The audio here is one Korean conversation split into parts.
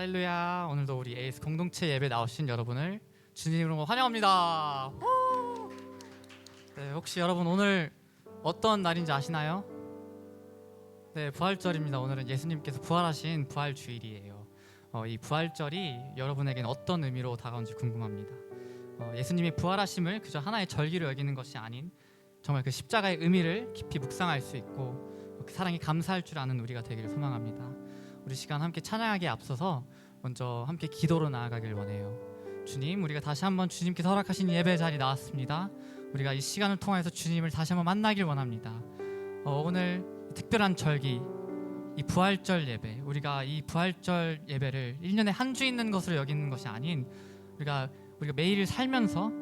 할렐루야. 오늘도 우리 에이스 공동체 예배 나오신 여러분을 주님으로 환영합니다. 네, 혹시 여러분 오늘 어떤 날인지 아시나요? 네, 부활절입니다. 오늘은 예수님께서 부활하신 부활주일이에요. 이 부활절이 여러분에게는 어떤 의미로 다가온지 궁금합니다. 예수님이 부활하심을 그저 하나의 절기로 여기는 것이 아닌 정말 그 십자가의 의미를 깊이 묵상할 수 있고 그 사랑에 감사할 줄 아는 우리가 되기를 소망합니다. 우리 시간 함께 찬양하기에 앞서서 먼저 함께 기도로 나아가길 원해요. 주님, 우리가 다시 한번 주님께서 허락하신 예배 자리 나왔습니다. 우리가 이 시간을 통해서 주님을 다시 한번 만나길 원합니다. 오늘 특별한 절기, 이 부활절 예배, 우리가 이 부활절 예배를 1년에 한 주 있는 것으로 여기는 것이 아닌 우리가 매일 살면서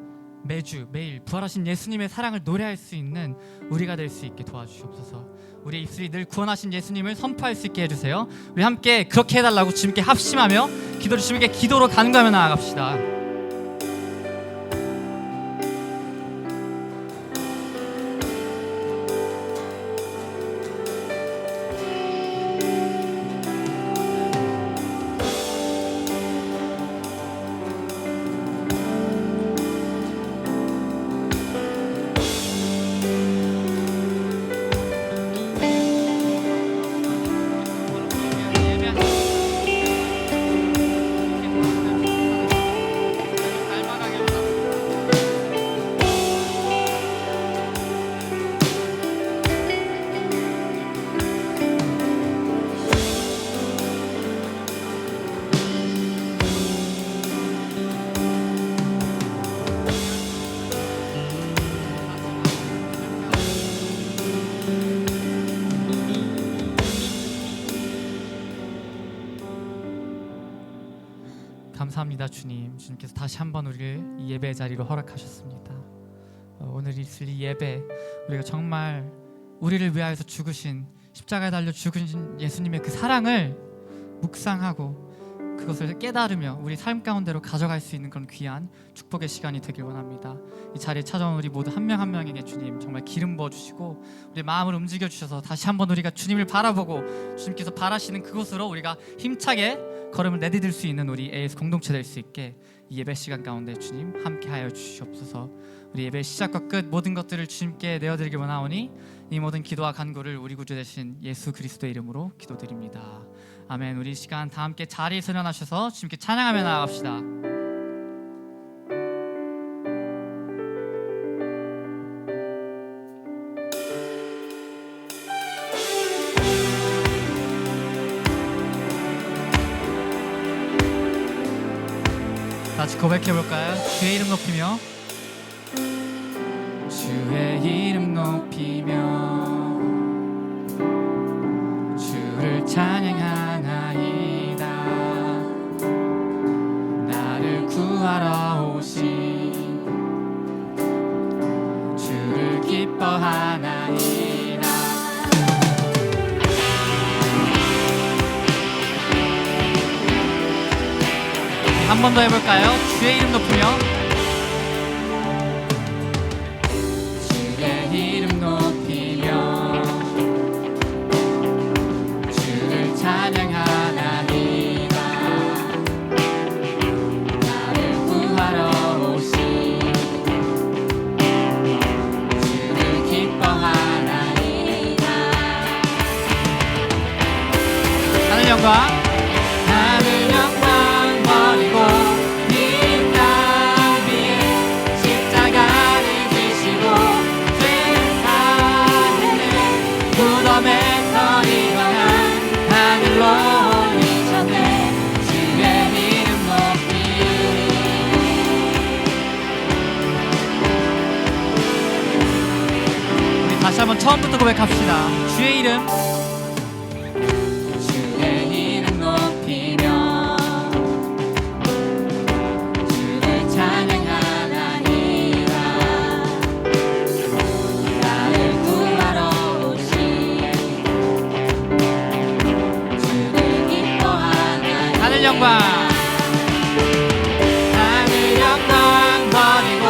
매일 부활하신 예수님의 사랑을 노래할 수 있는 우리가 될 수 있게 도와주시옵소서. 우리의 입술이 늘 구원하신 예수님을 선포할 수 있게 해주세요. 우리 함께 그렇게 해달라고 주님께 합심하며 기도를 주님께 기도로 간구하며 나아갑시다. 감사합니다. 주님께서 다시 한번 우리를 이 예배의 자리로 허락하셨습니다. 오늘 있을 이 예배, 우리가 정말 우리를 위하여서 죽으신, 십자가에 달려 죽으신 예수님의 그 사랑을 묵상하고 그것을 깨달으며 우리 삶 가운데로 가져갈 수 있는 그런 귀한 축복의 시간이 되길 원합니다. 이 자리에 찾아온 우리 모두 한 명 한 명에게 주님 정말 기름 부어주시고 우리의 마음을 움직여주셔서 다시 한번 우리가 주님을 바라보고 주님께서 바라시는 그곳으로 우리가 힘차게 걸음을 내디딜 수 있는 우리 AS 공동체 될 수 있게 이 예배 시간 가운데 주님 함께하여 주시옵소서. 우리 예배 시작과 끝 모든 것들을 주님께 내어드리길 원하오니 이 모든 기도와 간구를 우리 구주 되신 예수 그리스도의 이름으로 기도드립니다. 아멘. 우리 시간 다 함께 자리에 서련하셔서 주님께 찬양하며 나아갑시다. 같이 고백해볼까요? 주의 이름 높이며 주의 이름 높이며 주를 찬양하나이다. 나를 구하러 오신 주를 기뻐하나이다. 한 번 더 해볼까요? 주의 이름 높이며 주의 이름 높이며 주를 찬양하나이다. 나를 구하러 오신 주를 기뻐하나이다. 하늘 영광 다시 한번 처음부터 고백합시다. 주의 이름 높이며 주를 찬양하나이다. 나를 구하러 오신 주를 기뻐하나이다. 하늘 영광 버리고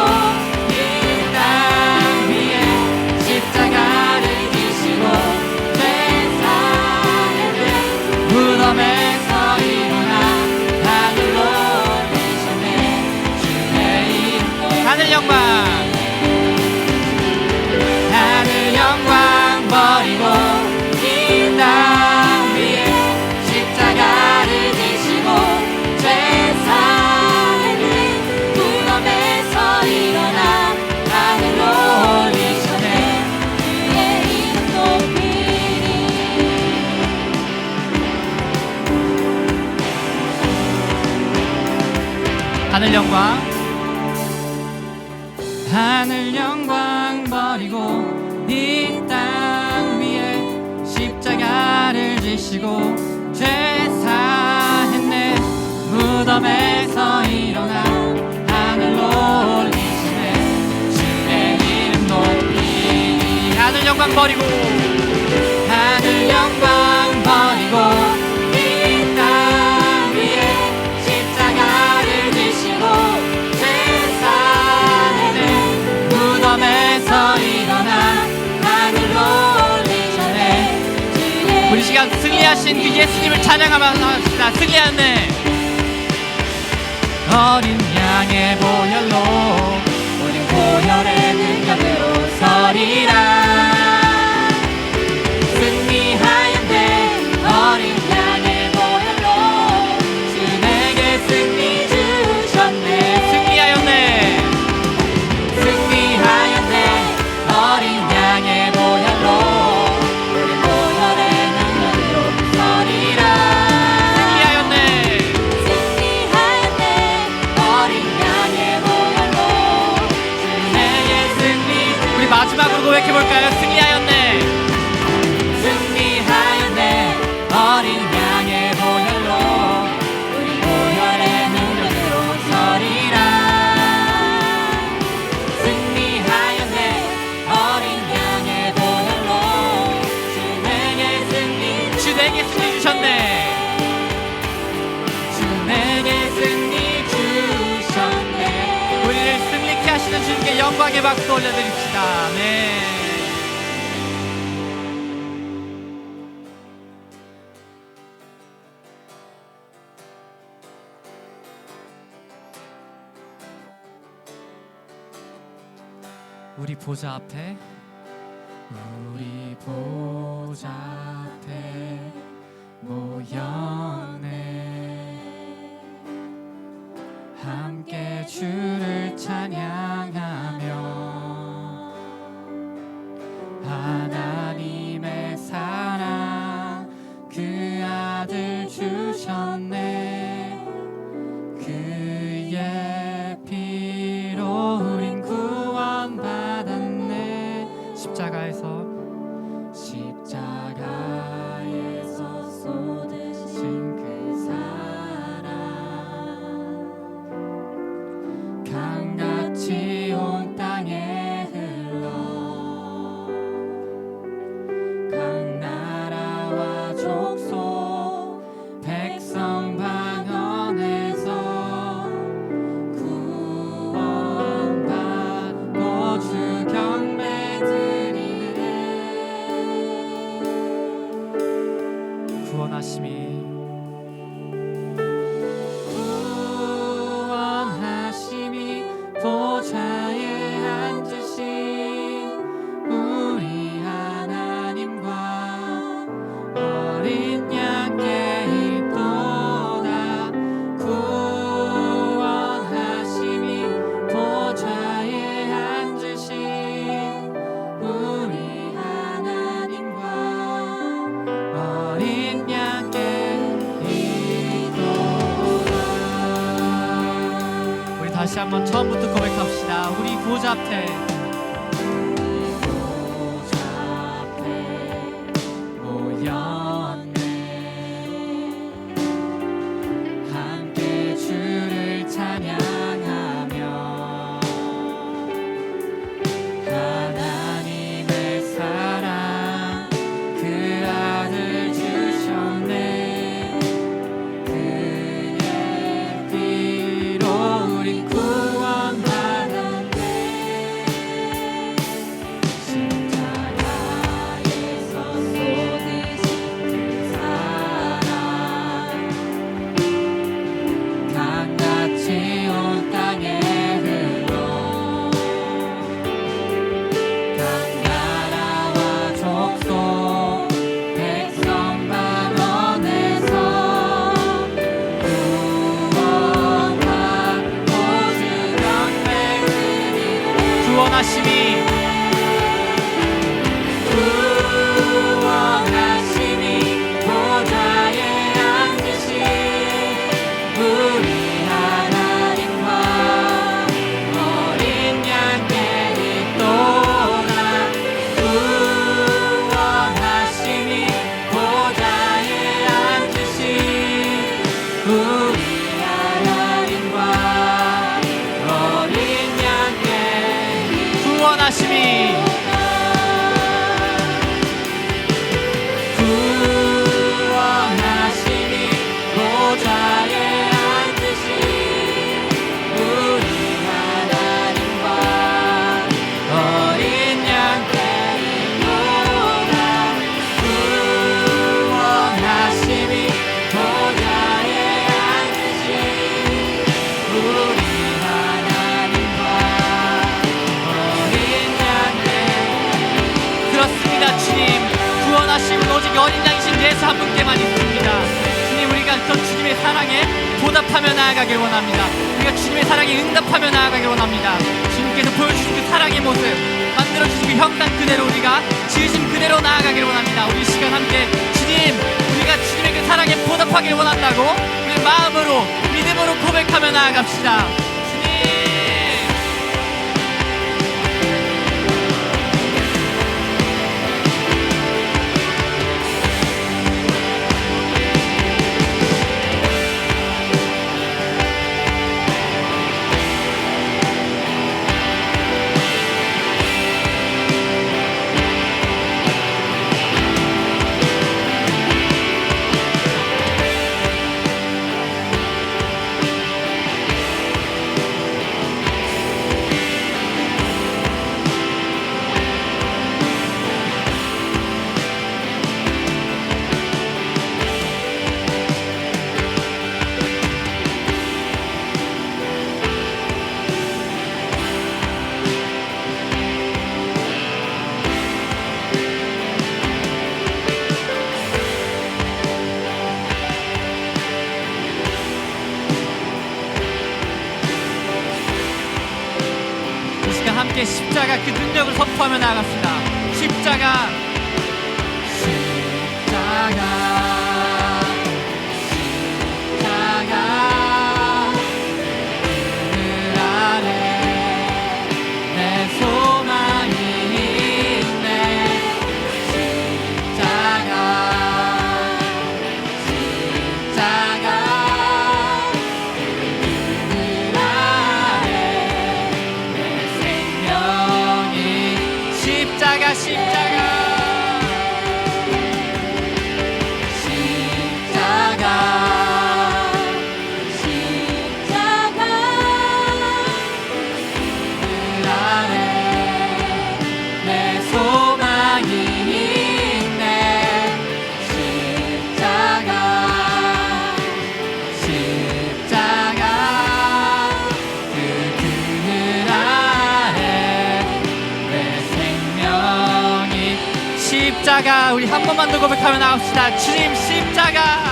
십자가를 지시고 죄 하늘 영광, 하늘 영광 버리고 이 땅 위에 십자가를 지시고 죄 사했네. 무덤에서 일어나 하늘로 올리시네. 주의 이름 높이. 하늘 영광 버리고, 하늘 영광 버리고 이 땅 위에 십자가를 지시고 죄 사했네. 무덤에서 일어나 하늘로 올리시네. 우리 시간 승리하신 그 예수님을 찬양하면서 합시다. 승리하네. 어린 양의 보혈로 우린 보혈의 능력으로 서리라. 승리하였네. 어린 양의 보혈로 주 내게 승리 주셨네. 승리하였네. 승리하였네. 어린 양의 보혈로 우린 보혈의 능력으로 서리라. 승리하였네. 승리하였네. 어린 양의 보혈로 주 내게 승리. 우리 마지막으로 고백해볼까요? 승리하였네. 승리하였네. 어린 양의 보혈로 우리 보혈의 능력으로 서리라. 승리하였네. 어린 양의 보혈로 주 내게 승리. 주 내게 승리 주셨네. 주 내게 승리 주셨네. 우리를 승리케 하시는 주님께 영광의 박수 올려드립시다. 네. 우리 보좌 앞에, 우리 보좌 앞에 모였네. 함께 주를 찬양하며 하나님의 사랑 그 아들 주셨네. 그의 피로 우린 구원받았네. 십자가에서 쏟으신 그 사랑 강같이 온 땅에 흘러 각 나라와 족속 백성 방언에서 구원받고 주 경배 드리네. 구원하심이 보좌에 앉으신 우리 하나님과 어린 양께 있도다. 구원하심이 보좌에 앉으신 우리 하나님과 어린 양께 있도다. 우리 다시 한번 처음부터 고백합시다. 우리 보좌 앞에, 모였네. 함께 주를 찬양하며 하나님의 사랑 그 아들 주셨네. 그의 피로 우린 구원받았네. 십자가에서 쏟으신 그 사랑 강같이 온 땅에 흘러 각 나라와 족속 백성 방언에서 구원받고 주 경배 드리네. 구원하심이 보좌에 앉으신 우리 하나님과 구원하심이 보좌에 앉으신 우리 하나님과 어린 양 때리보다 구원하심이 보좌에 앉으신 우리 하나님과 어린 양 때리보다. 그렇습니다. 주님, 구원하심은 오직 어린 양이신 예수 한 분께만 있습니다. 우리가 그 주님의 사랑에 보답하며 나아가길 원합니다. 우리가 주님의 사랑에 응답하며 나아가길 원합니다. 주님께서 보여주신 그 사랑의 모습, 만들어주신 그 형상 그대로 우리가 지으신 그대로 나아가길 원합니다. 우리 시간 함께 주님, 우리가 주님의 그 사랑에 보답하길 원한다고 우리 마음으로 믿음으로 고백하며 나아갑시다. 함께 십자가 그 능력을 선포하며 나아갑시다. 십자가 그늘 아래 내 소망이 있네. 십자가 그늘 아래 십자가 그늘 아래 내 소망이 있네. 십자가 그 그늘 아래 내 생명이. 십자가 우리 한 번만 더 고백하며 나갑시다. 주님, 십자가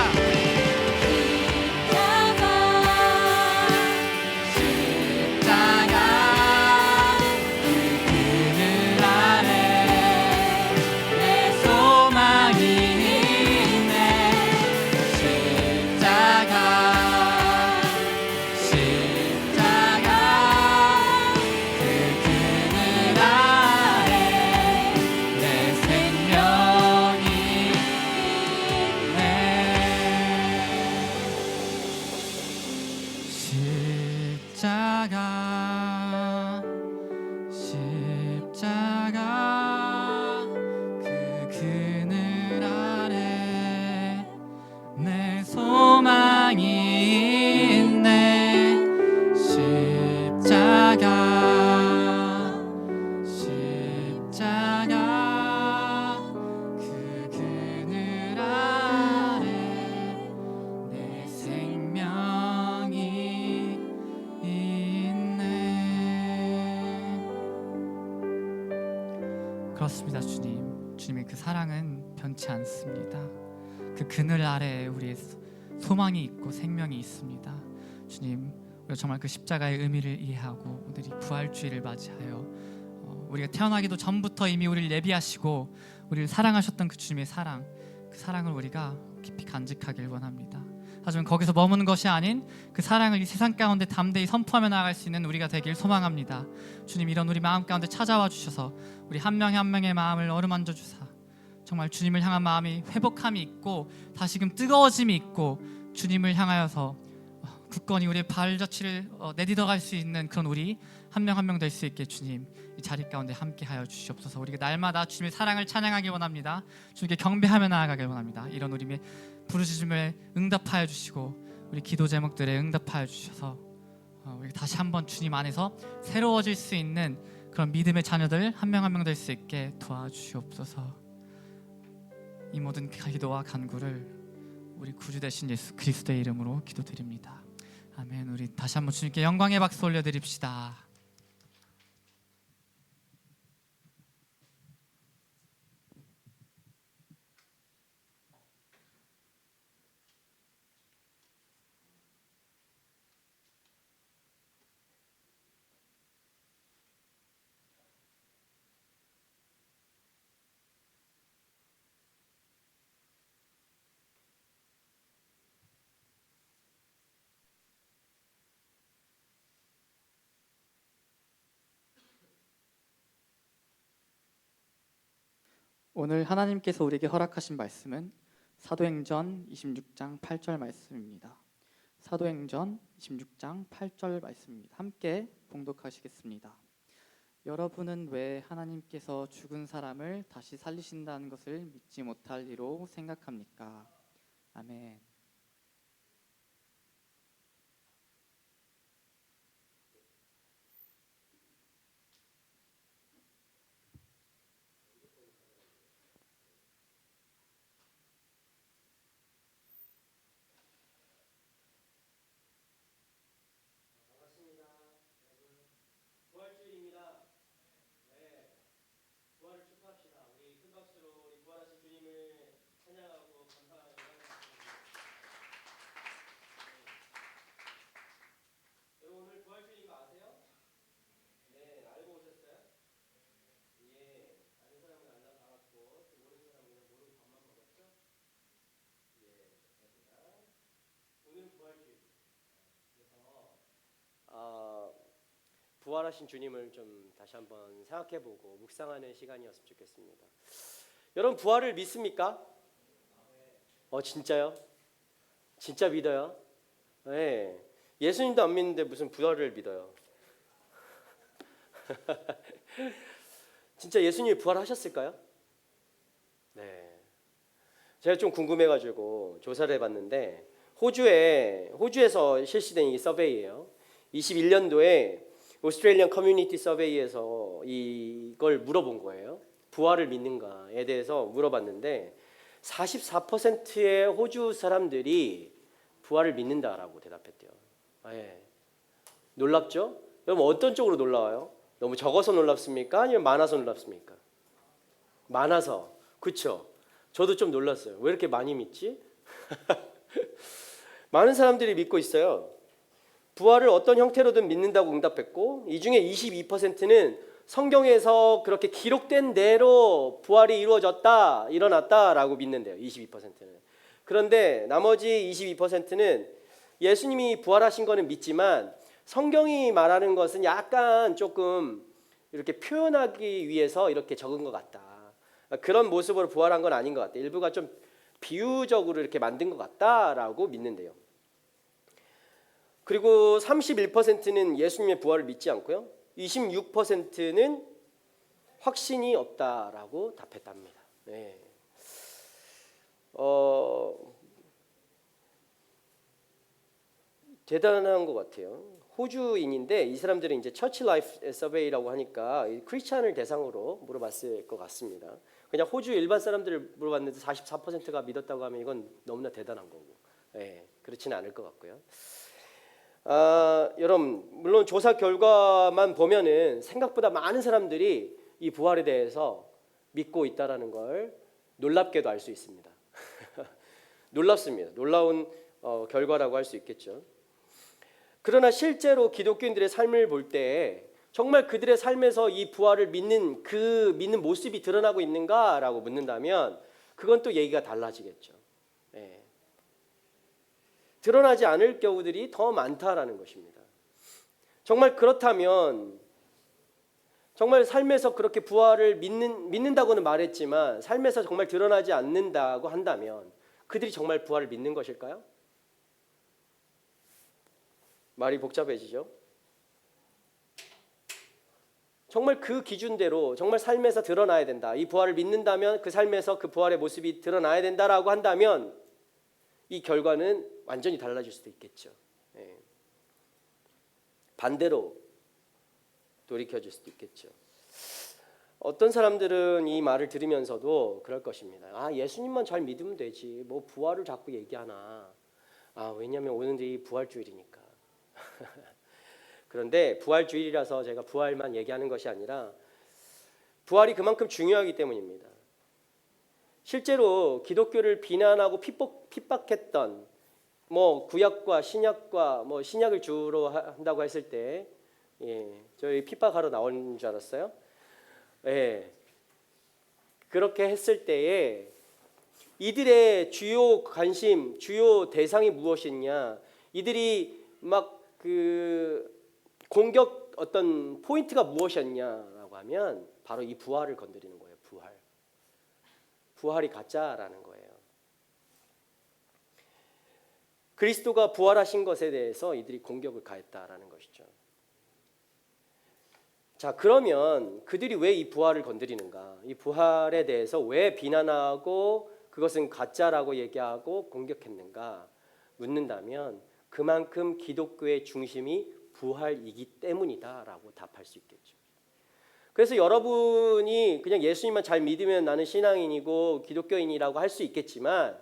그 그늘 아래 내 소망이 있네. 십자가 그 그늘 아래 내 생명이 있네. 십자가 그 그늘 아래 내 소망이 있네. 십자가 그 그늘 아래 내 생명이 있네. 그렇습니다. 주님의 그 사랑은 변치 않습니다. 그 그늘 아래에 우리의 소망이 있고 생명이 있습니다. 주님, 우리가 정말 그 십자가의 의미를 이해하고 오늘이 부활주의를 맞이하여 우리가 태어나기도 전부터 이미 우리를 예비하시고 우리를 사랑하셨던 그 주님의 사랑, 그 사랑을 우리가 깊이 간직하길 원합니다. 하지만 거기서 머무는 것이 아닌 그 사랑을 이 세상 가운데 담대히 선포하며 나아갈 수 있는 우리가 되길 소망합니다. 주님, 이런 우리 마음 가운데 찾아와 주셔서 우리 한 명 한 명의 마음을 어루만져 주사 정말 주님을 향한 마음이 회복함이 있고 다시금 뜨거워짐이 있고 주님을 향하여서 굳건히 우리의 발자취를 내딛어갈 수 있는 그런 우리 한 명 한 명 될 수 있게 주님 이 자리 가운데 함께하여 주시옵소서. 우리가 날마다 주님의 사랑을 찬양하기 원합니다. 주님께 경배하며 나아가길 원합니다. 이런 우리의 부르짖음에 응답하여 주시고 우리 기도 제목들에 응답하여 주셔서 우리 다시 한번 주님 안에서 새로워질 수 있는 그런 믿음의 자녀들 한 명 한 명 될 수 있게 도와주시옵소서. 이 모든 기도와 간구를 우리 구주 되신 예수 그리스도의 이름으로 기도드립니다. 아멘. 우리 다시 한번 주님께 영광의 박수 올려드립시다. 오늘 하나님께서 우리에게 허락하신 말씀은 사도행전 26장 8절 말씀입니다. 사도행전 26장 8절 말씀입니다. 함께 봉독하시겠습니다. 여러분은 왜 하나님께서 죽은 사람을 다시 살리신다는 것을 믿지 못할 리로 생각합니까? 아멘. 부활주일입니다. 네, 부활을 축하합시다. 우리 큰 박수로 우리 부활하신 주님을 찬양하고 감사하는 여러분 오늘 부활주일인 거 아세요? 네, 알고 오셨어요? 예, 아는 사람은 알았고 또 모르는 사람은 그냥 모르고 밥만 먹었죠? 예, 그렇습니다. 오늘은 부활주일. 그래서 부활하신 주님을 좀 다시 한번 생각해보고 묵상하는 시간이었으면 좋겠습니다. 여러분 부활을 믿습니까? 진짜요? 진짜 믿어요? 네. 예수님도 안 믿는데 무슨 부활을 믿어요? 진짜 예수님이 부활하셨을까요? 네. 제가 좀 궁금해가지고 조사를 해봤는데 호주에서 실시된 이 서베이예요. 21년도에 오스트레일리언 커뮤니티 서베이에서 이걸 물어본 거예요. 부활을 믿는가에 대해서 물어봤는데 44%의 호주 사람들이 부활을 믿는다라고 대답했대요. 예. 놀랍죠? 여러분 어떤 쪽으로 놀라워요? 너무 적어서 놀랍습니까? 아니면 많아서 놀랍습니까? 많아서. 그렇죠? 저도 좀 놀랐어요. 왜 이렇게 많이 믿지? 많은 사람들이 믿고 있어요. 부활을 어떤 형태로든 믿는다고 응답했고 이 중에 22%는 성경에서 그렇게 기록된 대로 부활이 이루어졌다, 일어났다라고 믿는데요. 22%는. 그런데 나머지 22%는 예수님이 부활하신 거는 믿지만 성경이 말하는 것은 약간 조금 이렇게 표현하기 위해서 이렇게 적은 것 같다. 그런 모습으로 부활한 건 아닌 것 같다. 일부가 좀 비유적으로 이렇게 만든 것 같다라고 믿는데요. 그리고 31%는 예수님의 부활을 믿지 않고요. 26%는 확신이 없다라고 답했답니다. 네. 대단한 것 같아요. 호주인인데 이 사람들은 이제 처치 라이프 서베이라고 하니까 크리스찬을 대상으로 물어봤을 것 같습니다. 그냥 호주 일반 사람들을 물어봤는데 44%가 믿었다고 하면 이건 너무나 대단한 거고, 네, 그렇지는 않을 것 같고요. 여러분 물론 조사 결과만 보면은 생각보다 많은 사람들이 이 부활에 대해서 믿고 있다라는 걸 놀랍게도 알 수 있습니다. 놀랍습니다. 놀라운 결과라고 할 수 있겠죠. 그러나 실제로 기독교인들의 삶을 볼 때 정말 그들의 삶에서 이 부활을 믿는 믿는 모습이 드러나고 있는가라고 묻는다면 그건 또 얘기가 달라지겠죠. 네. 드러나지 않을 경우들이 더 많다라는 것입니다. 정말 그렇다면 정말 삶에서 그렇게 부활을 믿는다고는 말했지만 삶에서 정말 드러나지 않는다고 한다면 그들이 정말 부활을 믿는 것일까요? 말이 복잡해지죠. 정말 그 기준대로 정말 삶에서 드러나야 된다. 이 부활을 믿는다면 그 삶에서 그 부활의 모습이 드러나야 된다라고 한다면 이 결과는 완전히 달라질 수도 있겠죠. 예. 반대로 돌이켜질 수도 있겠죠. 어떤 사람들은 이 말을 들으면서도 그럴 것입니다. 아, 예수님만 잘 믿으면 되지. 뭐 부활을 자꾸 얘기하나. 아, 왜냐하면 오늘이 부활주일이니까. 그런데 부활주일이라서 제가 부활만 얘기하는 것이 아니라 부활이 그만큼 중요하기 때문입니다. 실제로 기독교를 비난하고 핍박했던 뭐 구약과 신약과 뭐 신약을 주로 한다고 했을 때, 저희 핍박하러 나온 줄 알았어요. 예, 그렇게 했을 때에 이들의 주요 관심, 주요 대상이 무엇이냐, 이들이 막 그 공격 어떤 포인트가 무엇이었냐라고 하면 바로 이 부활을 건드리는 거예요. 부활이 가짜라는 거예요. 그리스도가 부활하신 것에 대해서 이들이 공격을 가했다라는 것이죠. 자, 그러면 그들이 왜 이 부활을 건드리는가? 이 부활에 대해서 왜 비난하고 그것은 가짜라고 얘기하고 공격했는가? 묻는다면 그만큼 기독교의 중심이 부활이기 때문이다라고 답할 수 있겠죠. 그래서 여러분이 그냥 예수님만 잘 믿으면 나는 신앙인이고 기독교인이라고 할 수 있겠지만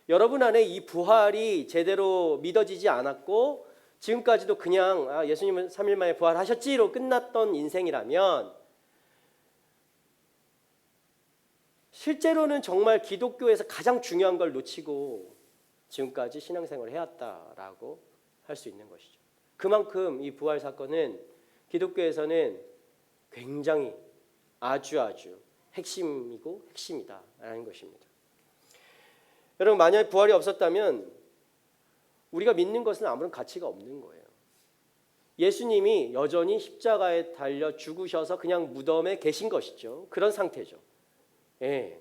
여러분 안에 이 부활이 제대로 믿어지지 않았고 지금까지도 그냥 예수님은 3일 만에 부활하셨지로 끝났던 인생이라면 실제로는 정말 기독교에서 가장 중요한 걸 놓치고 지금까지 신앙생활을 해왔다라고 할 수 있는 것이죠. 그만큼 이 부활 사건은 기독교에서는 굉장히 아주 핵심이고 핵심이다라는 것입니다. 여러분, 만약 부활이 없었다면 우리가 믿는 것은 아무런 가치가 없는 거예요. 예수님이 여전히 십자가에 달려 죽으셔서 그냥 무덤에 계신 것이죠. 그런 상태죠. 예.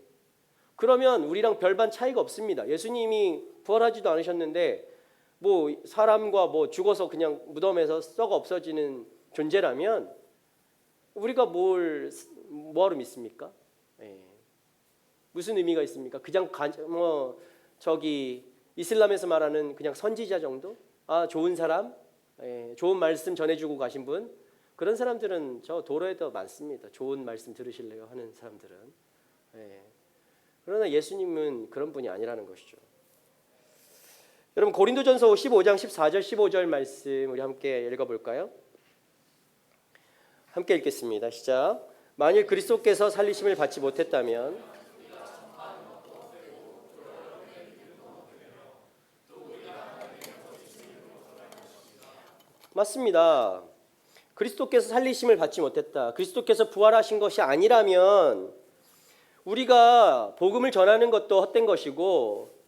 그러면 우리랑 별반 차이가 없습니다. 예수님이 부활하지도 않으셨는데 뭐 사람과 뭐 죽어서 그냥 무덤에서 썩어 없어지는 존재라면 우리가 뭐하러 믿습니까? 예. 무슨 의미가 있습니까? 그냥 이슬람에서 말하는 그냥 선지자 정도? 아, 좋은 사람, 좋은 말씀 전해주고 가신 분, 그런 사람들은 저 도로에도 많습니다. 좋은 말씀 들으실래요 하는 사람들은. 그러나 예수님은 그런 분이 아니라는 것이죠. 여러분, 고린도전서 15장 14절 15절 말씀 우리 함께 읽어볼까요? 함께 읽겠습니다. 시작. 만일 그리스도께서 살리심을 받지 못했다면 맞습니다. 그리스도께서 살리심을 받지 못했다. 그리스도께서 부활하신 것이 아니라면 우리가 복음을 전하는 것도 헛된 것이고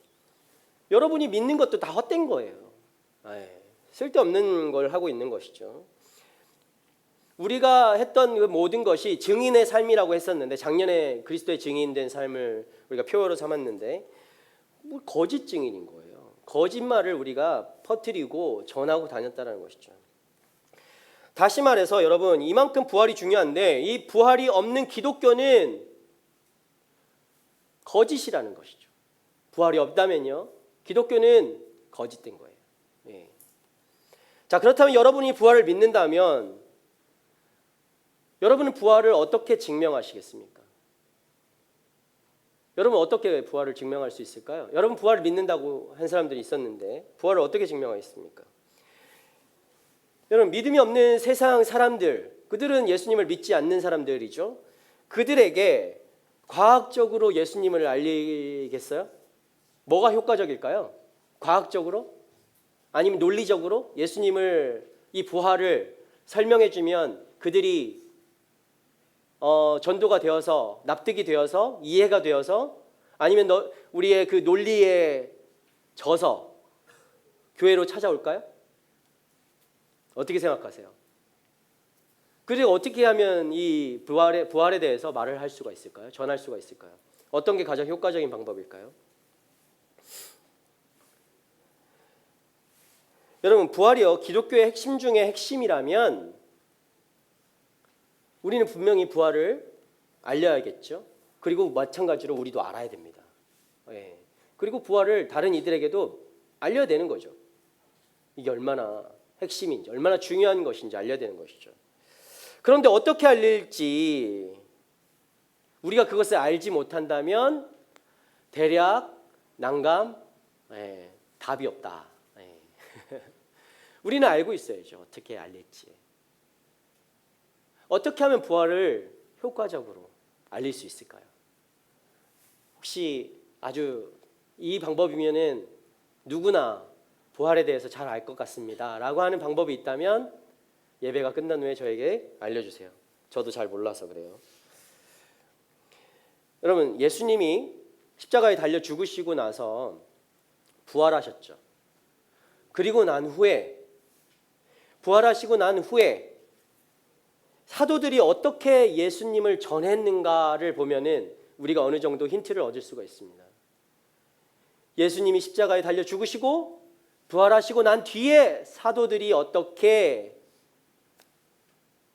여러분이 믿는 것도 다 헛된 거예요. 쓸데없는 걸 하고 있는 것이죠. 우리가 했던 그 모든 것이 증인의 삶이라고 했었는데 작년에 그리스도의 증인된 삶을 우리가 표어로 삼았는데 뭐 거짓 증인인 거예요. 거짓말을 우리가 퍼뜨리고 전하고 다녔다는 것이죠. 다시 말해서 여러분, 이만큼 부활이 중요한데 이 부활이 없는 기독교는 거짓이라는 것이죠. 부활이 없다면요, 기독교는 거짓된 거예요. 자, 그렇다면 여러분이 부활을 믿는다면 여러분은 부활을 어떻게 증명하시겠습니까? 여러분 어떻게 부활을 증명할 수 있을까요? 여러분 부활을 믿는다고 한 사람들이 있었는데 부활을 어떻게 증명하겠습니까? 여러분, 믿음이 없는 세상 사람들, 그들은 예수님을 믿지 않는 사람들이죠. 그들에게 과학적으로 예수님을 알리겠어요? 뭐가 효과적일까요? 과학적으로? 아니면 논리적으로 예수님을, 이 부활을 설명해 주면 그들이 전도가 되어서 납득이 되어서 이해가 되어서 아니면 우리의 그 논리에 져서 교회로 찾아올까요? 어떻게 생각하세요? 그리고 어떻게 하면 이 부활에 대해서 말을 할 수가 있을까요? 전할 수가 있을까요? 어떤 게 가장 효과적인 방법일까요? 여러분, 부활이요, 기독교의 핵심 중에 핵심이라면 우리는 분명히 부활을 알려야겠죠. 그리고 마찬가지로 우리도 알아야 됩니다. 예. 그리고 부활을 다른 이들에게도 알려야 되는 거죠. 이게 얼마나 핵심인지, 얼마나 중요한 것인지 알려야 되는 것이죠. 그런데 어떻게 알릴지 우리가 그것을 알지 못한다면 대략 난감, 답이 없다. 우리는 알고 있어야죠. 어떻게 알릴지. 어떻게 하면 부활을 효과적으로 알릴 수 있을까요? 혹시 아주 이 방법이면은 누구나 부활에 대해서 잘 알 것 같습니다 라고 하는 방법이 있다면 예배가 끝난 후에 저에게 알려주세요. 저도 잘 몰라서 그래요. 여러분, 예수님이 십자가에 달려 죽으시고 나서 부활하셨죠. 그리고 난 후에, 부활하시고 난 후에 사도들이 어떻게 예수님을 전했는가를 보면은 우리가 어느 정도 힌트를 얻을 수가 있습니다. 예수님이 십자가에 달려 죽으시고 부활하시고 난 뒤에 사도들이 어떻게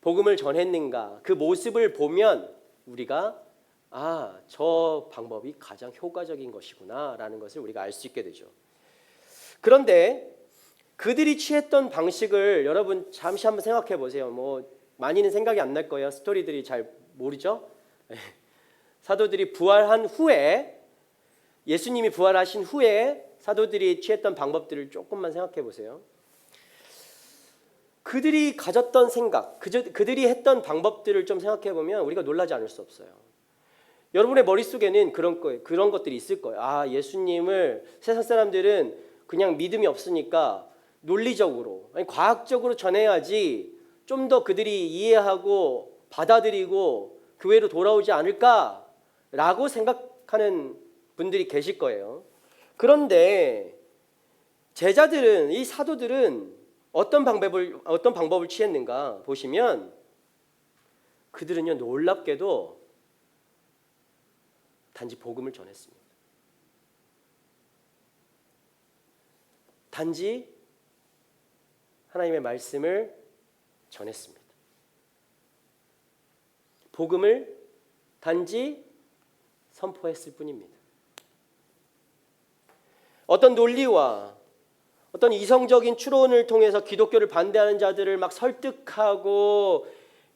복음을 전했는가, 그 모습을 보면 우리가 저 방법이 가장 효과적인 것이구나 라는 것을 우리가 알 수 있게 되죠. 그런데 그들이 취했던 방식을 여러분 잠시 한번 생각해 보세요. 많이는 생각이 안 날 거예요. 스토리들이 잘 모르죠. 사도들이 부활한 후에, 예수님이 부활하신 후에 사도들이 취했던 방법들을 조금만 생각해 보세요. 그들이 가졌던 생각, 그들이 했던 방법들을 좀 생각해 보면 우리가 놀라지 않을 수 없어요. 여러분의 머릿속에는 그런 것들이 있을 거예요. 예수님을 세상 사람들은 그냥 믿음이 없으니까 논리적으로, 과학적으로 전해야지 좀 더 그들이 이해하고 받아들이고 교회로 돌아오지 않을까라고 생각하는 분들이 계실 거예요. 그런데 제자들은, 이 사도들은 어떤 방법을 취했는가 보시면 그들은요, 놀랍게도 단지 복음을 전했습니다. 단지 하나님의 말씀을 전했습니다. 복음을 단지 선포했을 뿐입니다. 어떤 논리와 어떤 이성적인 추론을 통해서 기독교를 반대하는 자들을 막 설득하고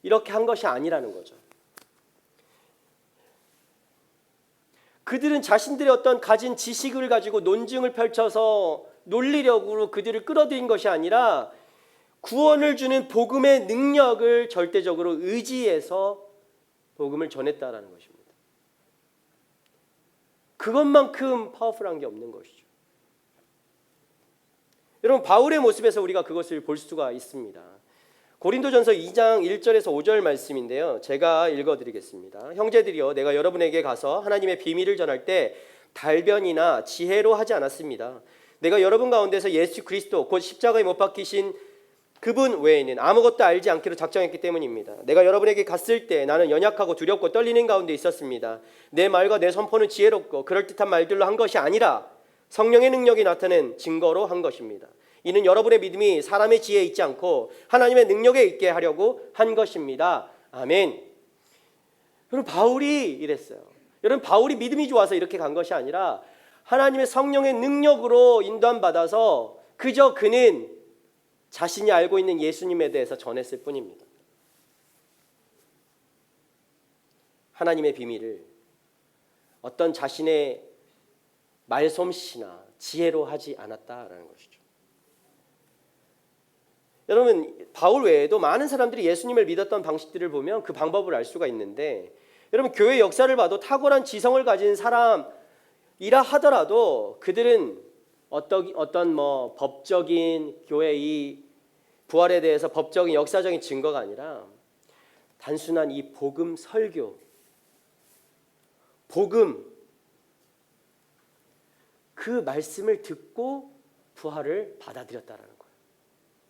이렇게 한 것이 아니라는 거죠. 그들은 자신들의 어떤 가진 지식을 가지고 논증을 펼쳐서 논리력으로 그들을 끌어들인 것이 아니라 구원을 주는 복음의 능력을 절대적으로 의지해서 복음을 전했다라는 것입니다. 그것만큼 파워풀한 게 없는 것이죠. 여러분, 바울의 모습에서 우리가 그것을 볼 수가 있습니다. 고린도전서 2장 1절에서 5절 말씀인데요. 제가 읽어드리겠습니다. 형제들이여, 내가 여러분에게 가서 하나님의 비밀을 전할 때 달변이나 지혜로 하지 않았습니다. 내가 여러분 가운데서 예수 그리스도 곧 십자가에 못 박히신 그분 외에는 아무것도 알지 않기로 작정했기 때문입니다. 내가 여러분에게 갔을 때 나는 연약하고 두렵고 떨리는 가운데 있었습니다. 내 말과 내 선포는 지혜롭고 그럴듯한 말들로 한 것이 아니라 성령의 능력이 나타낸 증거로 한 것입니다. 이는 여러분의 믿음이 사람의 지혜에 있지 않고 하나님의 능력에 있게 하려고 한 것입니다. 아멘. 여러분, 바울이 이랬어요. 여러분, 바울이 믿음이 좋아서 이렇게 간 것이 아니라 하나님의 성령의 능력으로 인도함 받아서 그저 그는 자신이 알고 있는 예수님에 대해서 전했을 뿐입니다. 하나님의 비밀을 어떤 자신의 말솜씨나 지혜로 하지 않았다라는 것이죠. 여러분, 바울 외에도 많은 사람들이 예수님을 믿었던 방식들을 보면 그 방법을 알 수가 있는데, 여러분, 교회 역사를 봐도 탁월한 지성을 가진 사람이라 하더라도 그들은 어떤 법적인 교회의 부활에 대해서 법적인 역사적인 증거가 아니라 단순한 이 복음 설교, 복음, 그 말씀을 듣고 부활을 받아들였다라는 거예요.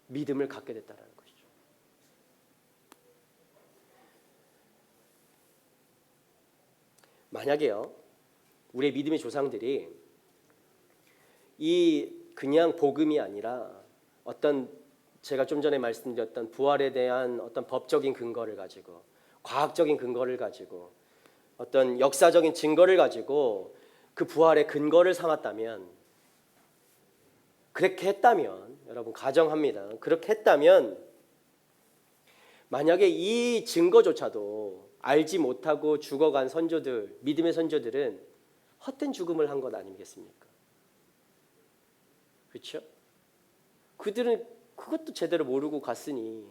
믿음을 갖게 됐다라는 것이죠. 만약에요, 우리의 믿음의 조상들이 이 그냥 복음이 아니라 어떤 제가 좀 전에 말씀드렸던 부활에 대한 어떤 법적인 근거를 가지고 과학적인 근거를 가지고 어떤 역사적인 증거를 가지고 그 부활의 근거를 삼았다면 그렇게 했다면 여러분 가정합니다. 그렇게 했다면 만약에 이 증거조차도 알지 못하고 죽어간 선조들, 믿음의 선조들은 헛된 죽음을 한 것 아니겠습니까? 그렇죠? 그들은 그것도 제대로 모르고 갔으니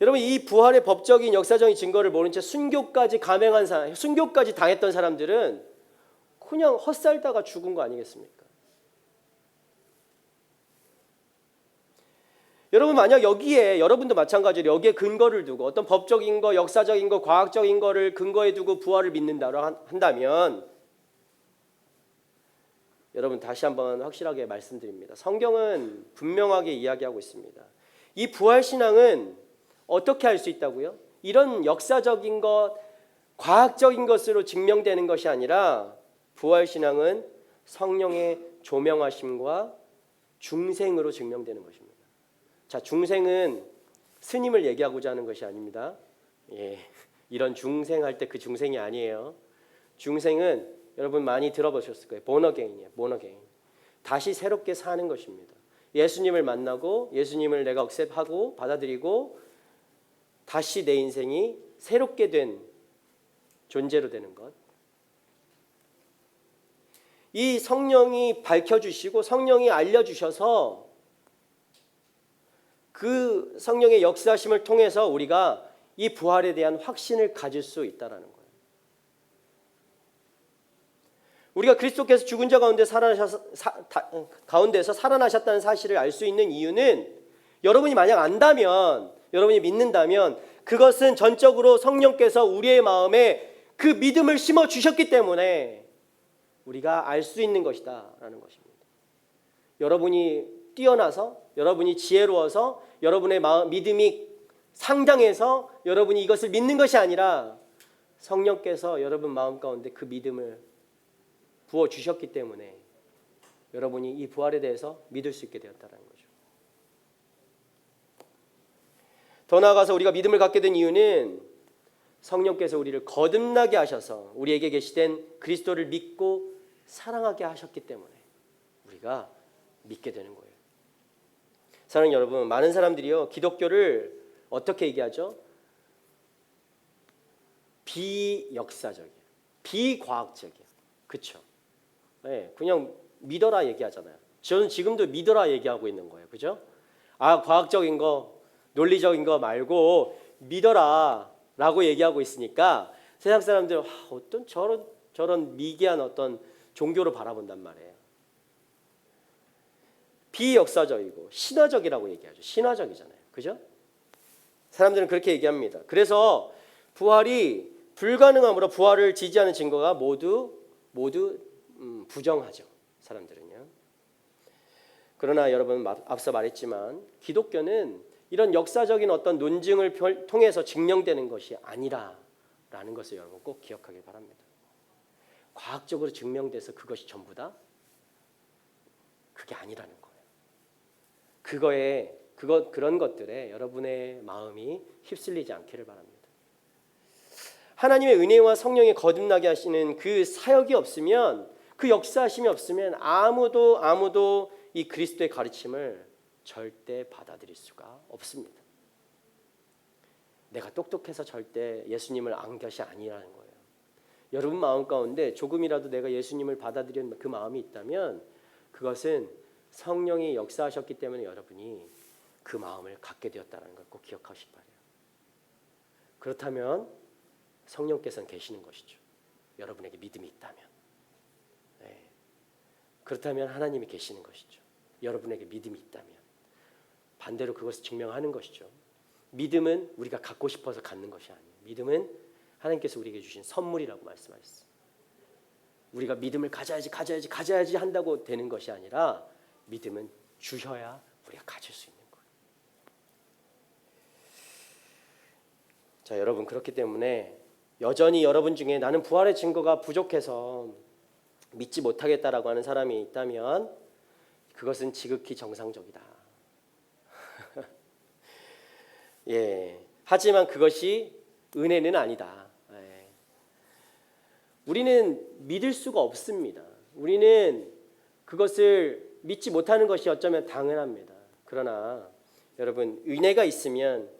여러분 이 부활의 법적인 역사적인 증거를 모른 채 순교까지 감행한 사람, 순교까지 당했던 사람들은 그냥 헛살다가 죽은 거 아니겠습니까? 여러분 만약 여기에 여러분도 마찬가지로 여기에 근거를 두고 어떤 법적인 거, 역사적인 거, 과학적인 거를 근거에 두고 부활을 믿는다고 한다면 여러분 다시 한번 확실하게 말씀드립니다. 성경은 분명하게 이야기하고 있습니다. 이 부활 신앙은 어떻게 할 수 있다고요? 이런 역사적인 것, 과학적인 것으로 증명되는 것이 아니라 부활 신앙은 성령의 조명하심과 중생으로 증명되는 것입니다. 자, 중생은 스님을 얘기하고자 하는 것이 아닙니다. 예, 이런 중생할 때 그 중생이 아니에요. 중생은 여러분 많이 들어보셨을 거예요. born again이에요. born again. 다시 새롭게 사는 것입니다. 예수님을 만나고 예수님을 내가 억셉하고 받아들이고 다시 내 인생이 새롭게 된 존재로 되는 것. 이 성령이 밝혀주시고 성령이 알려주셔서 그 성령의 역사심을 통해서 우리가 이 부활에 대한 확신을 가질 수 있다는 거예요. 우리가 그리스도께서 죽은 자 가운데서 살아나셨다는 사실을 알 수 있는 이유는 여러분이 만약 안다면, 여러분이 믿는다면 그것은 전적으로 성령께서 우리의 마음에 그 믿음을 심어주셨기 때문에 우리가 알 수 있는 것이다 라는 것입니다. 여러분이 뛰어나서, 여러분이 지혜로워서, 여러분의 믿음이 상당해서 여러분이 이것을 믿는 것이 아니라 성령께서 여러분 마음 가운데 그 믿음을 부어주셨기 때문에 여러분이 이 부활에 대해서 믿을 수 있게 되었다는 거죠. 더 나아가서 우리가 믿음을 갖게 된 이유는 성령께서 우리를 거듭나게 하셔서 우리에게 계시된 그리스도를 믿고 사랑하게 하셨기 때문에 우리가 믿게 되는 거예요. 사랑하는 여러분, 많은 사람들이요 기독교를 어떻게 얘기하죠? 비역사적이에요. 비과학적이에요. 그렇죠? 네, 그냥 믿어라 얘기하잖아요. 저는 지금도 믿어라 얘기하고 있는 거예요. 그죠? 아, 과학적인 거, 논리적인 거 말고 믿어라 라고 얘기하고 있으니까 세상 사람들은 어떤 저런 미개한 어떤 종교로 바라본단 말이에요. 비역사적이고 신화적이라고 얘기하죠. 신화적이잖아요. 그죠? 사람들은 그렇게 얘기합니다. 그래서 부활이 불가능하므로 부활을 지지하는 증거가 모두 부정하죠. 사람들은요. 그러나 여러분 앞서 말했지만 기독교는 이런 역사적인 어떤 논증을 통해서 증명되는 것이 아니라라는 것을 여러분 꼭 기억하길 바랍니다. 과학적으로 증명돼서 그것이 전부다? 그게 아니라는 거예요. 그런 것들에 여러분의 마음이 휩쓸리지 않기를 바랍니다. 하나님의 은혜와 성령이 거듭나게 하시는 그 사역이 없으면, 그 역사하심이 없으면 아무도 이 그리스도의 가르침을 절대 받아들일 수가 없습니다. 내가 똑똑해서 절대 예수님을 안 것이 아니라는 거예요. 여러분 마음 가운데 조금이라도 내가 예수님을 받아들이는 그 마음이 있다면 그것은 성령이 역사하셨기 때문에 여러분이 그 마음을 갖게 되었다는 걸 꼭 기억하시기 바라요. 그렇다면 성령께서는 계시는 것이죠. 여러분에게 믿음이 있다면. 네. 그렇다면 하나님이 계시는 것이죠. 여러분에게 믿음이 있다면. 반대로 그것을 증명하는 것이죠. 믿음은 우리가 갖고 싶어서 갖는 것이 아니에요. 믿음은 하나님께서 우리에게 주신 선물이라고 말씀하셨어요. 우리가 믿음을 가져야지 한다고 되는 것이 아니라 믿음은 주셔야 우리가 가질 수 있는 거예요. 자, 여러분 그렇기 때문에 여전히 여러분 중에 나는 부활의 증거가 부족해서 믿지 못하겠다라고 하는 사람이 있다면 그것은 지극히 정상적이다. 예. 하지만 그것이 은혜는 아니다. 예. 우리는 믿을 수가 없습니다. 우리는 그것을 믿지 못하는 것이 어쩌면 당연합니다. 그러나 여러분, 은혜가 있으면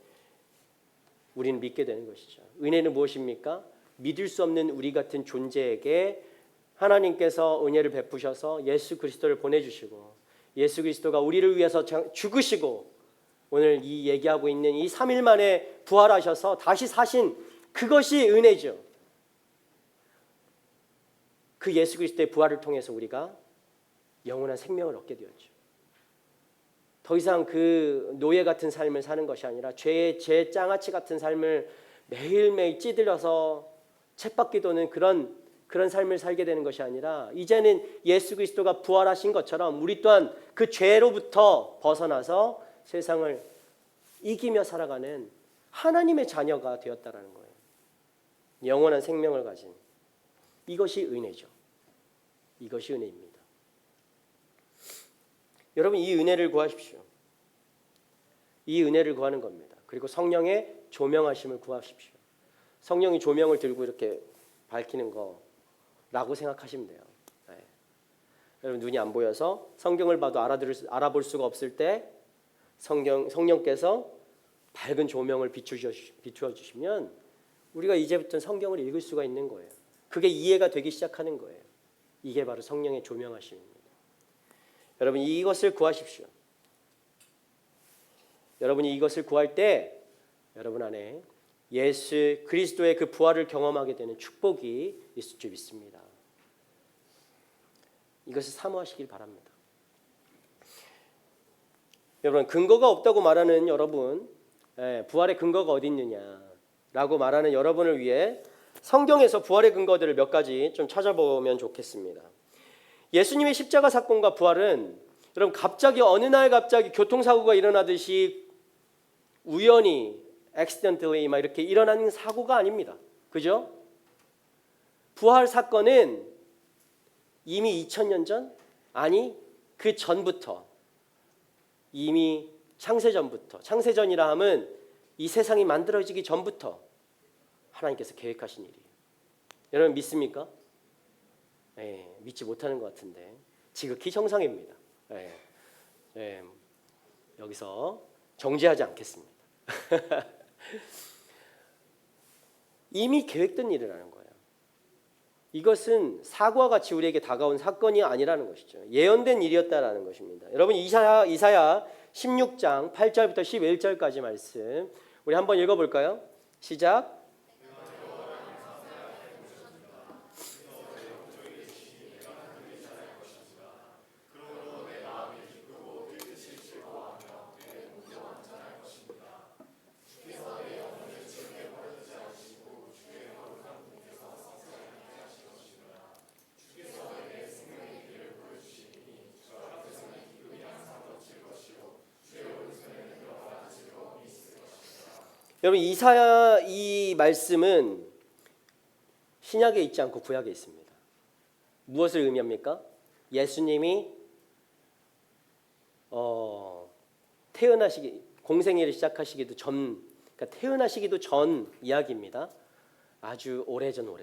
우리는 믿게 되는 것이죠. 은혜는 무엇입니까? 믿을 수 없는 우리 같은 존재에게 하나님께서 은혜를 베푸셔서 예수 그리스도를 보내주시고 예수 그리스도가 우리를 위해서 죽으시고 오늘 이 얘기하고 있는 이 3일 만에 부활하셔서 다시 사신 그것이 은혜죠. 그 예수 그리스도의 부활을 통해서 우리가 영원한 생명을 얻게 되었죠. 더 이상 그 노예 같은 삶을 사는 것이 아니라 죄의 장아찌 같은 삶을 매일매일 찌들려서 쳇바퀴 도는 그런 삶을 살게 되는 것이 아니라 이제는 예수 그리스도가 부활하신 것처럼 우리 또한 그 죄로부터 벗어나서 세상을 이기며 살아가는 하나님의 자녀가 되었다라는 거예요. 영원한 생명을 가진 이것이 은혜죠. 이것이 은혜입니다. 여러분, 이 은혜를 구하십시오. 이 은혜를 구하는 겁니다. 그리고 성령의 조명하심을 구하십시오. 성령이 조명을 들고 이렇게 밝히는 거라고 생각하시면 돼요. 네. 여러분, 눈이 안 보여서 성경을 봐도 알아볼 수가 없을 때 성령께서 밝은 조명을 비추어 주시면 우리가 이제부터 성경을 읽을 수가 있는 거예요. 그게 이해가 되기 시작하는 거예요. 이게 바로 성령의 조명하심입니다. 여러분, 이것을 구하십시오. 여러분이 이것을 구할 때 여러분 안에 예수 그리스도의 그 부활을 경험하게 되는 축복이 있을 줄 믿습니다. 이것을 사모하시길 바랍니다. 여러분, 근거가 없다고 말하는 여러분, 부활의 근거가 어디 있느냐라고 말하는 여러분을 위해 성경에서 부활의 근거들을 몇 가지 좀 찾아보면 좋겠습니다. 예수님의 십자가 사건과 부활은 여러분 갑자기 어느 날 갑자기 교통사고가 일어나듯이 우연히 accidentally 막 이렇게 일어나는 사고가 아닙니다. 그죠? 부활 사건은 이미 2000년 전? 아니 그 전부터 이미 창세전부터, 창세전이라 함은 이 세상이 만들어지기 전부터 하나님께서 계획하신 일이에요. 여러분 믿습니까? 네, 믿지 못하는 것 같은데 지극히 정상입니다. 네, 여기서 정죄하지 않겠습니다. 이미 계획된 일이라는 거예요. 이것은 사고와 같이 우리에게 다가온 사건이 아니라는 것이죠. 예언된 일이었다라는 것입니다. 여러분 이사야 16장 8절부터 11절까지 말씀 우리 한번 읽어볼까요? 시작. 여러분 이사야 이 말씀은 신약에 있지 않고 구약에 있습니다. 무엇을 의미합니까? 예수님이 공생애를 시작하시기도 전, 그러니까 태어나시기도 전 이야기입니다. 아주 오래전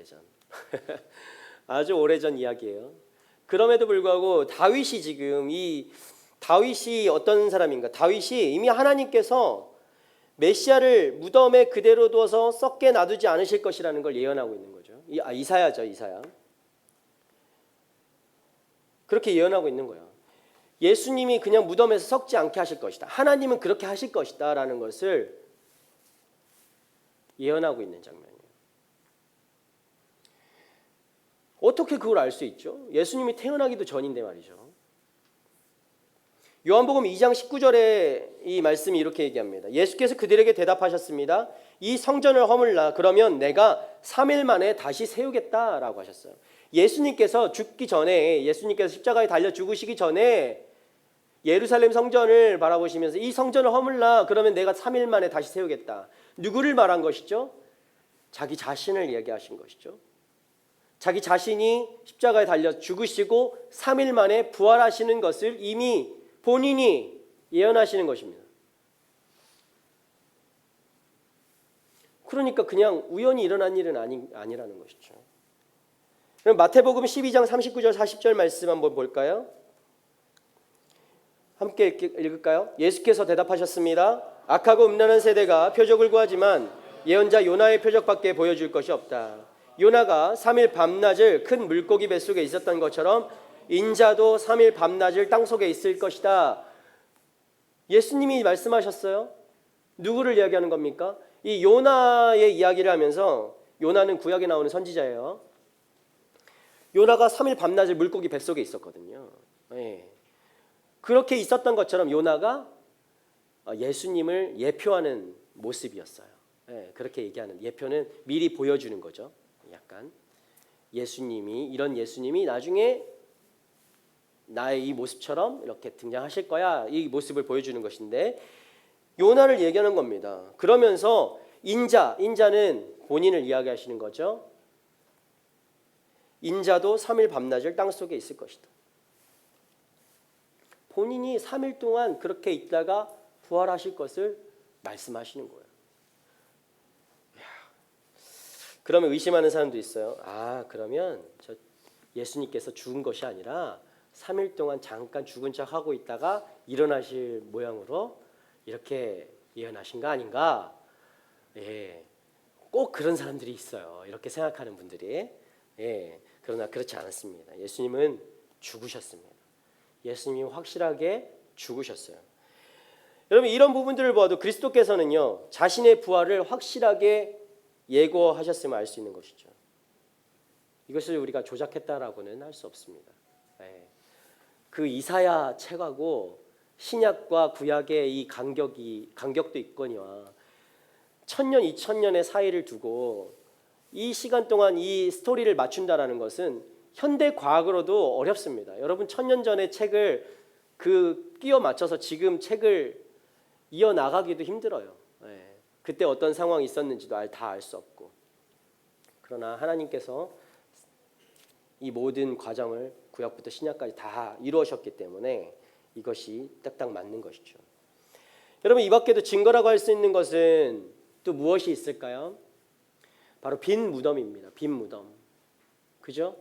아주 오래전 이야기예요. 그럼에도 불구하고 다윗이 어떤 사람인가? 다윗이 이미 하나님께서 메시아를 무덤에 그대로 둬서 썩게 놔두지 않으실 것이라는 걸 예언하고 있는 거죠. 이사야죠, 이사야. 그렇게 예언하고 있는 거예요. 예수님이 그냥 무덤에서 썩지 않게 하실 것이다. 하나님은 그렇게 하실 것이다 라는 것을 예언하고 있는 장면이에요. 어떻게 그걸 알 수 있죠? 예수님이 태어나기도 전인데 말이죠. 요한복음 2장 19절에 이 말씀이 이렇게 얘기합니다. 예수께서 그들에게 대답하셨습니다. 이 성전을 허물라 그러면 내가 3일 만에 다시 세우겠다라고 하셨어요. 예수님께서 죽기 전에 예수님께서 십자가에 달려 죽으시기 전에 예루살렘 성전을 바라보시면서 이 성전을 허물라 그러면 내가 3일 만에 다시 세우겠다. 누구를 말한 것이죠? 자기 자신을 얘기하신 것이죠. 자기 자신이 십자가에 달려 죽으시고 3일 만에 부활하시는 것을 이미 본인이 예언하시는 것입니다. 그러니까 그냥 우연히 일어난 일은 아니라는 것이죠. 그럼 마태복음 12장 39절 40절 말씀 한번 볼까요? 함께 읽을까요? 예수께서 대답하셨습니다. 악하고 음란한 세대가 표적을 구하지만 예언자 요나의 표적밖에 보여줄 것이 없다. 요나가 3일 밤낮을 큰 물고기 뱃속에 있었던 것처럼 인자도 3일 밤낮을 땅속에 있을 것이다. 예수님이 말씀하셨어요. 누구를 이야기하는 겁니까? 이 요나의 이야기를 하면서, 요나는 구약에 나오는 선지자예요. 요나가 3일 밤낮을 물고기 뱃속에 있었거든요. 예. 그렇게 있었던 것처럼 요나가 예수님을 예표하는 모습이었어요. 예, 그렇게 얘기하는, 예표는 미리 보여주는 거죠. 약간 예수님이, 이런 예수님이 나중에 나의 이 모습처럼 이렇게 등장하실 거야, 이 모습을 보여주는 것인데, 요나를 얘기하는 겁니다. 그러면서 인자는 본인을 이야기하시는 거죠. 인자도 3일 밤낮을 땅속에 있을 것이다. 본인이 3일 동안 그렇게 있다가 부활하실 것을 말씀하시는 거예요. 그러면 의심하는 사람도 있어요. 그러면 저 예수님께서 죽은 것이 아니라 3일 동안 잠깐 죽은 척하고 있다가 일어나실 모양으로 이렇게 예언하신 거 아닌가? 예, 꼭 그런 사람들이 있어요. 이렇게 생각하는 분들이. 예, 그러나 그렇지 않았습니다. 예수님은 죽으셨습니다. 예수님이 확실하게 죽으셨어요. 여러분, 이런 부분들을 봐도 그리스도께서는요, 자신의 부활을 확실하게 예고하셨음을 알 수 있는 것이죠. 이것을 우리가 조작했다라고는 할 수 없습니다. 예. 그 이사야 책하고 신약과 구약의 이 간격도 있거니와 1000년, 2000년의 사이를 두고 이 시간 동안 이 스토리를 맞춘다라는 것은 현대 과학으로도 어렵습니다. 여러분, 1000년 전의 책을 끼워 맞춰서 지금 책을 이어나가기도 힘들어요. 예. 그때 어떤 상황이 있었는지도 다 알 수 없고. 그러나 하나님께서 이 모든 과정을 구약부터 신약까지 다 이루어셨기 때문에 이것이 딱딱 맞는 것이죠. 여러분, 이 밖에도 증거라고 할 수 있는 것은 또 무엇이 있을까요? 바로 빈 무덤입니다. 빈 무덤. 그죠?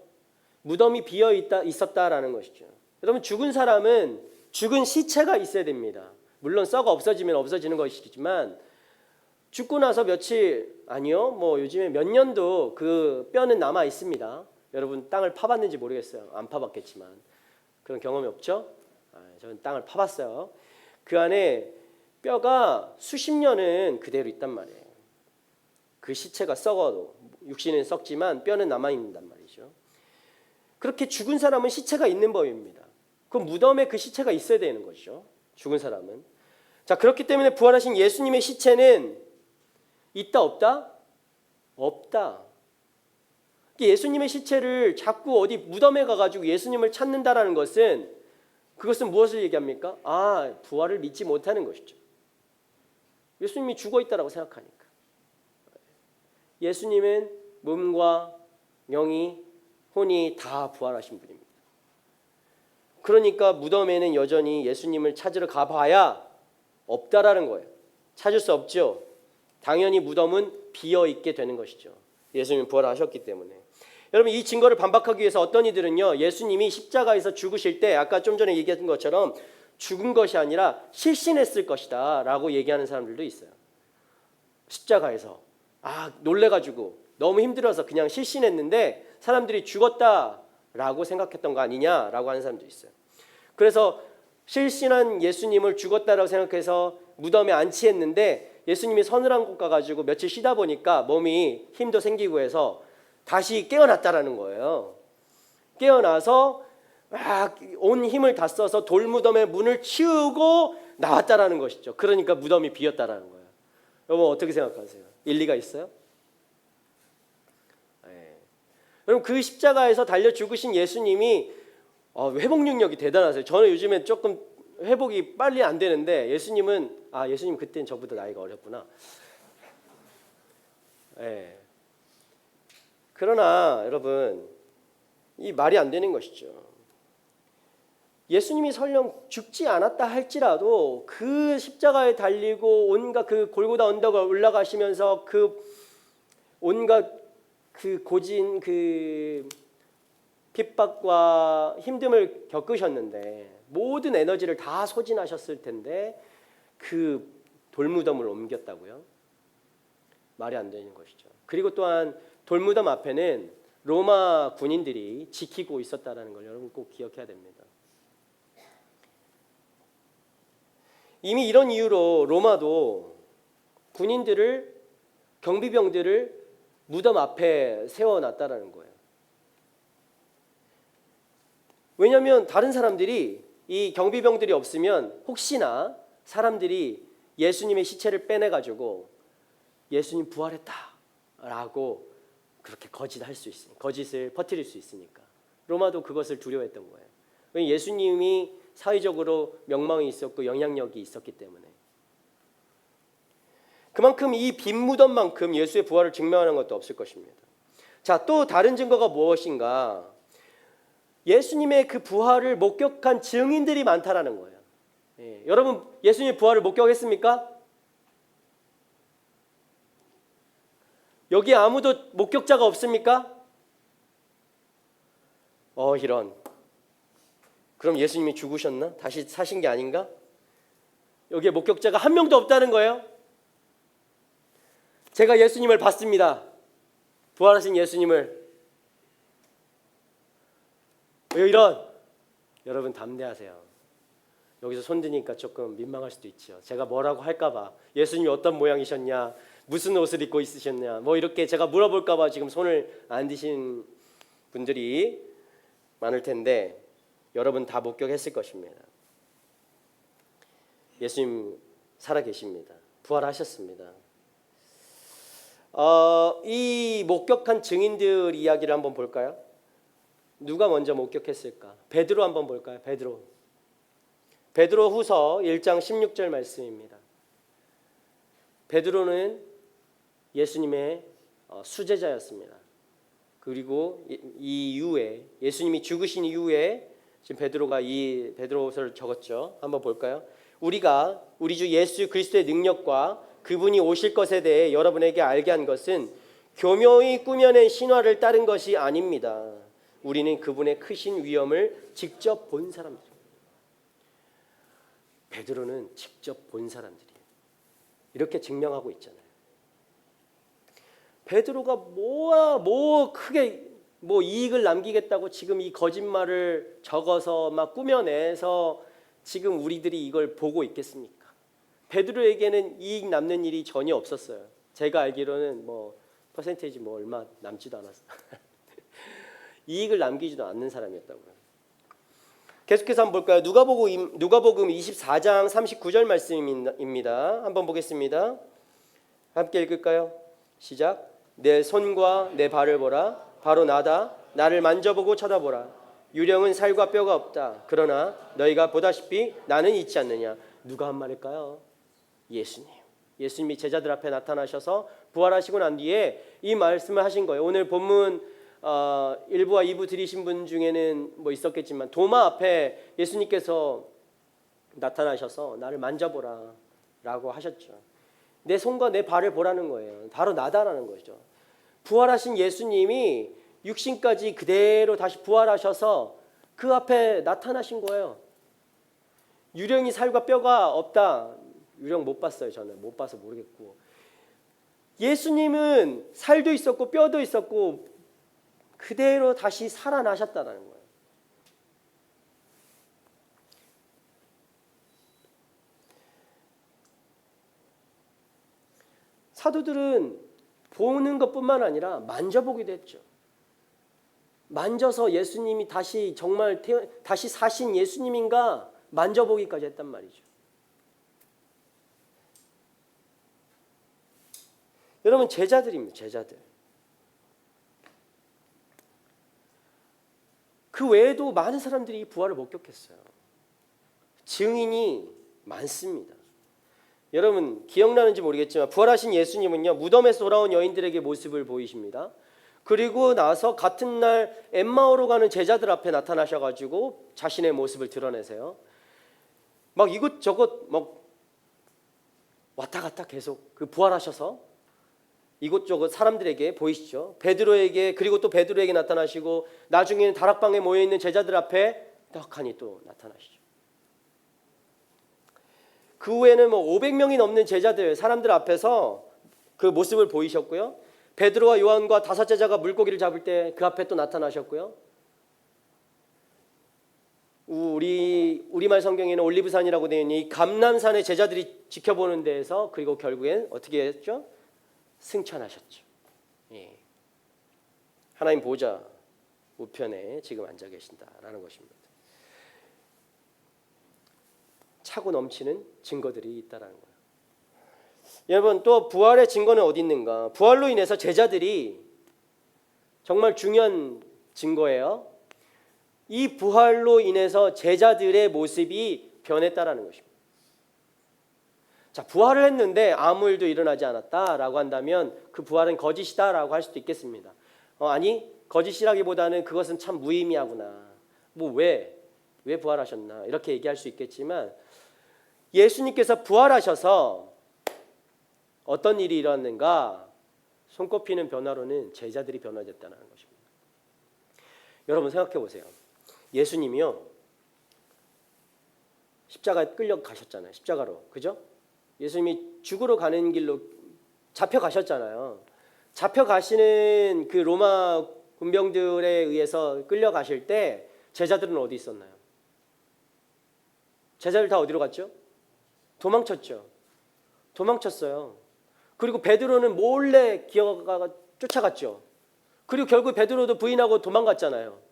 무덤이 비어 있었다라는 것이죠. 여러분, 죽은 사람은 죽은 시체가 있어야 됩니다. 물론 썩어 없어지면 없어지는 것이지만 죽고 나서 며칠, 아니요, 뭐 요즘에 몇 년도 그 뼈는 남아 있습니다. 여러분, 땅을 파봤는지 모르겠어요. 안 파봤겠지만 그런 경험이 없죠? 저는 땅을 파봤어요. 그 안에 뼈가 수십 년은 그대로 있단 말이에요. 그 시체가 썩어도 육신은 썩지만 뼈는 남아 있는단 말이죠. 그렇게 죽은 사람은 시체가 있는 법입니다. 그 무덤에 그 시체가 있어야 되는 것이죠. 죽은 사람은. 자, 그렇기 때문에 부활하신 예수님의 시체는 있다 없다? 없다. 예수님의 시체를 자꾸 어디 무덤에 가가지고 예수님을 찾는다라는 것은, 그것은 무엇을 얘기합니까? 부활을 믿지 못하는 것이죠. 예수님이 죽어있다라고 생각하니까. 예수님은 몸과 영이, 혼이 다 부활하신 분입니다. 그러니까 무덤에는 여전히 예수님을 찾으러 가봐야 없다라는 거예요. 찾을 수 없죠. 당연히 무덤은 비어있게 되는 것이죠. 예수님이 부활하셨기 때문에. 여러분, 이 증거를 반박하기 위해서 어떤 이들은요, 예수님이 십자가에서 죽으실 때 아까 좀 전에 얘기했던 것처럼 죽은 것이 아니라 실신했을 것이다 라고 얘기하는 사람들도 있어요. 십자가에서 놀래가지고 너무 힘들어서 그냥 실신했는데 사람들이 죽었다라고 생각했던 거 아니냐라고 하는 사람도 있어요. 그래서 실신한 예수님을 죽었다라고 생각해서 무덤에 안치했는데 예수님이 서늘한 곳 가가지고 며칠 쉬다 보니까 몸이 힘도 생기고 해서 다시 깨어났다라는 거예요. 깨어나서 온 힘을 다 써서 돌무덤의 문을 치우고 나왔다라는 것이죠. 그러니까 무덤이 비었다라는 거예요. 여러분, 어떻게 생각하세요? 일리가 있어요? 네. 여러분, 그 십자가에서 달려 죽으신 예수님이 회복 능력이 대단하세요. 저는 요즘에 조금 회복이 빨리 안 되는데 예수님은 예수님 그때는 저보다 나이가 어렸구나. 네. 그러나 여러분, 이 말이 안 되는 것이죠. 예수님이 설령 죽지 않았다 할지라도 그 십자가에 달리고 온갖 그 골고다 언덕을 올라가시면서 그 온갖 그 고진 그 핍박과 힘듦을 겪으셨는데 모든 에너지를 다 소진하셨을 텐데 그 돌무덤을 옮겼다고요? 말이 안 되는 것이죠. 그리고 또한 돌무덤 앞에는 로마 군인들이 지키고 있었다는 걸 여러분 꼭 기억해야 됩니다. 이미 이런 이유로 로마도 군인들을 경비병들을 무덤 앞에 세워놨다라는 거예요. 왜냐하면 다른 사람들이 이 경비병들이 없으면 혹시나 사람들이 예수님의 시체를 빼내가지고 예수님 부활했다라고 그렇게 거짓을 퍼뜨릴 수 있으니까 로마도 그것을 두려워했던 거예요. 왜냐하면 예수님이 사회적으로 명망이 있었고 영향력이 있었기 때문에. 그만큼 이 빈 무덤만큼 예수의 부활을 증명하는 것도 없을 것입니다. 자, 또 다른 증거가 무엇인가? 예수님의 그 부활을 목격한 증인들이 많다라는 거예요. 여러분, 예수님의 부활을 목격했습니까? 여기 아무도 목격자가 없습니까? 이런. 그럼 예수님이 죽으셨나? 다시 사신 게 아닌가? 여기에 목격자가 한 명도 없다는 거예요. 제가 예수님을 봤습니다. 부활하신 예수님을. 왜 이런? 여러분 담대하세요. 여기서 손드니까 조금 민망할 수도 있죠. 제가 뭐라고 할까 봐. 예수님이 어떤 모양이셨냐? 무슨 옷을 입고 있으셨냐? 뭐 이렇게 제가 물어볼까 봐 지금 손을 안 드신 분들이 많을 텐데 여러분 다 목격했을 것입니다. 예수님 살아계십니다. 부활하셨습니다. 이 목격한 증인들 이야기를 한번 볼까요? 누가 먼저 목격했을까? 베드로 한번 볼까요? 베드로 후서 1장 16절 말씀입니다. 베드로는 예수님의 수제자였습니다. 그리고 이 이후에 예수님이 죽으신 이후에 지금 베드로가 이 베드로서를 적었죠. 한번 볼까요? 우리가 우리 주 예수 그리스도의 능력과 그분이 오실 것에 대해 여러분에게 알게 한 것은 교묘히 꾸며낸 신화를 따른 것이 아닙니다. 우리는 그분의 크신 위엄을 직접 본 사람들입니다. 베드로는 직접 본 사람들이에요. 이렇게 증명하고 있잖아요. 베드로가 크게 이익을 남기겠다고 지금 이 거짓말을 적어서 막 꾸며내서 지금 우리들이 이걸 보고 있겠습니까? 베드로에게는 이익 남는 일이 전혀 없었어요. 제가 알기로는 퍼센테이지 얼마 남지도 않았어요. 이익을 남기지도 않는 사람이었다고요. 계속해서 한번 볼까요? 누가복음 24장 39절 말씀입니다. 한번 보겠습니다. 함께 읽을까요? 시작. 내 손과 내 발을 보라. 바로 나다. 나를 만져보고 쳐다보라. 유령은 살과 뼈가 없다. 그러나 너희가 보다시피 나는 있지 않느냐. 누가 한 말일까요? 예수님. 예수님이 제자들 앞에 나타나셔서 부활하시고 난 뒤에 이 말씀을 하신 거예요. 오늘 본문 1부와 2부 들으신 분 중에는 있었겠지만 도마 앞에 예수님께서 나타나셔서 나를 만져보라 라고 하셨죠. 내 손과 내 발을 보라는 거예요. 바로 나다라는 거죠. 부활하신 예수님이 육신까지 그대로 다시 부활하셔서 그 앞에 나타나신 거예요. 유령이 살과 뼈가 없다. 유령 못 봤어요. 저는 못 봐서 모르겠고, 예수님은 살도 있었고 뼈도 있었고 그대로 다시 살아나셨다는 거예요. 사도들은 보는 것뿐만 아니라 만져보기도 했죠. 만져서 예수님이 다시 정말 다시 사신 예수님인가 만져보기까지 했단 말이죠. 여러분, 제자들입니다. 제자들. 그 외에도 많은 사람들이 부활을 목격했어요. 증인이 많습니다. 여러분 기억나는지 모르겠지만 부활하신 예수님은요, 무덤에서 돌아온 여인들에게 모습을 보이십니다. 그리고 나서 같은 날 엠마오로 가는 제자들 앞에 나타나셔가지고 자신의 모습을 드러내세요. 막 이곳저곳 막 왔다 갔다 계속 그 부활하셔서 이곳저곳 사람들에게 보이시죠. 베드로에게, 그리고 또 베드로에게 나타나시고 나중에는 다락방에 모여있는 제자들 앞에 떡하니 또 나타나시죠. 그 후에는 500명이 넘는 제자들, 사람들 앞에서 그 모습을 보이셨고요. 베드로와 요한과 5 제자가 물고기를 잡을 때 그 앞에 또 나타나셨고요. 우리말 성경에는 올리브산이라고 되어 있는 이 감람산의 제자들이 지켜보는 데에서, 그리고 결국엔 어떻게 했죠? 승천하셨죠. 예. 하나님 보좌 우편에 지금 앉아 계신다라는 것입니다. 차고 넘치는 증거들이 있다라는 거예요. 여러분, 또 부활의 증거는 어디 있는가? 부활로 인해서 제자들이, 정말 중요한 증거예요. 이 부활로 인해서 제자들의 모습이 변했다라는 것입니다. 자, 부활을 했는데 아무 일도 일어나지 않았다라고 한다면 그 부활은 거짓이다라고 할 수도 있겠습니다. 아니, 거짓이라기보다는 그것은 참 무의미하구나. 왜 부활하셨나 이렇게 얘기할 수 있겠지만, 예수님께서 부활하셔서 어떤 일이 일어났는가? 손꼽히는 변화로는 제자들이 변화됐다는 것입니다. 여러분 생각해 보세요. 예수님이요, 십자가에 끌려 가셨잖아요. 십자가로, 그죠? 예수님이 죽으러 가는 길로 잡혀 가셨잖아요. 잡혀 가시는 그 로마 군병들에 의해서 끌려 가실 때 제자들은 어디 있었나요? 제자들 다 어디로 갔죠? 도망쳤죠. 도망쳤어요. 그리고 베드로는 몰래 기어가 쫓아갔죠. 그리고 결국 베드로도 부인하고 도망갔잖아요.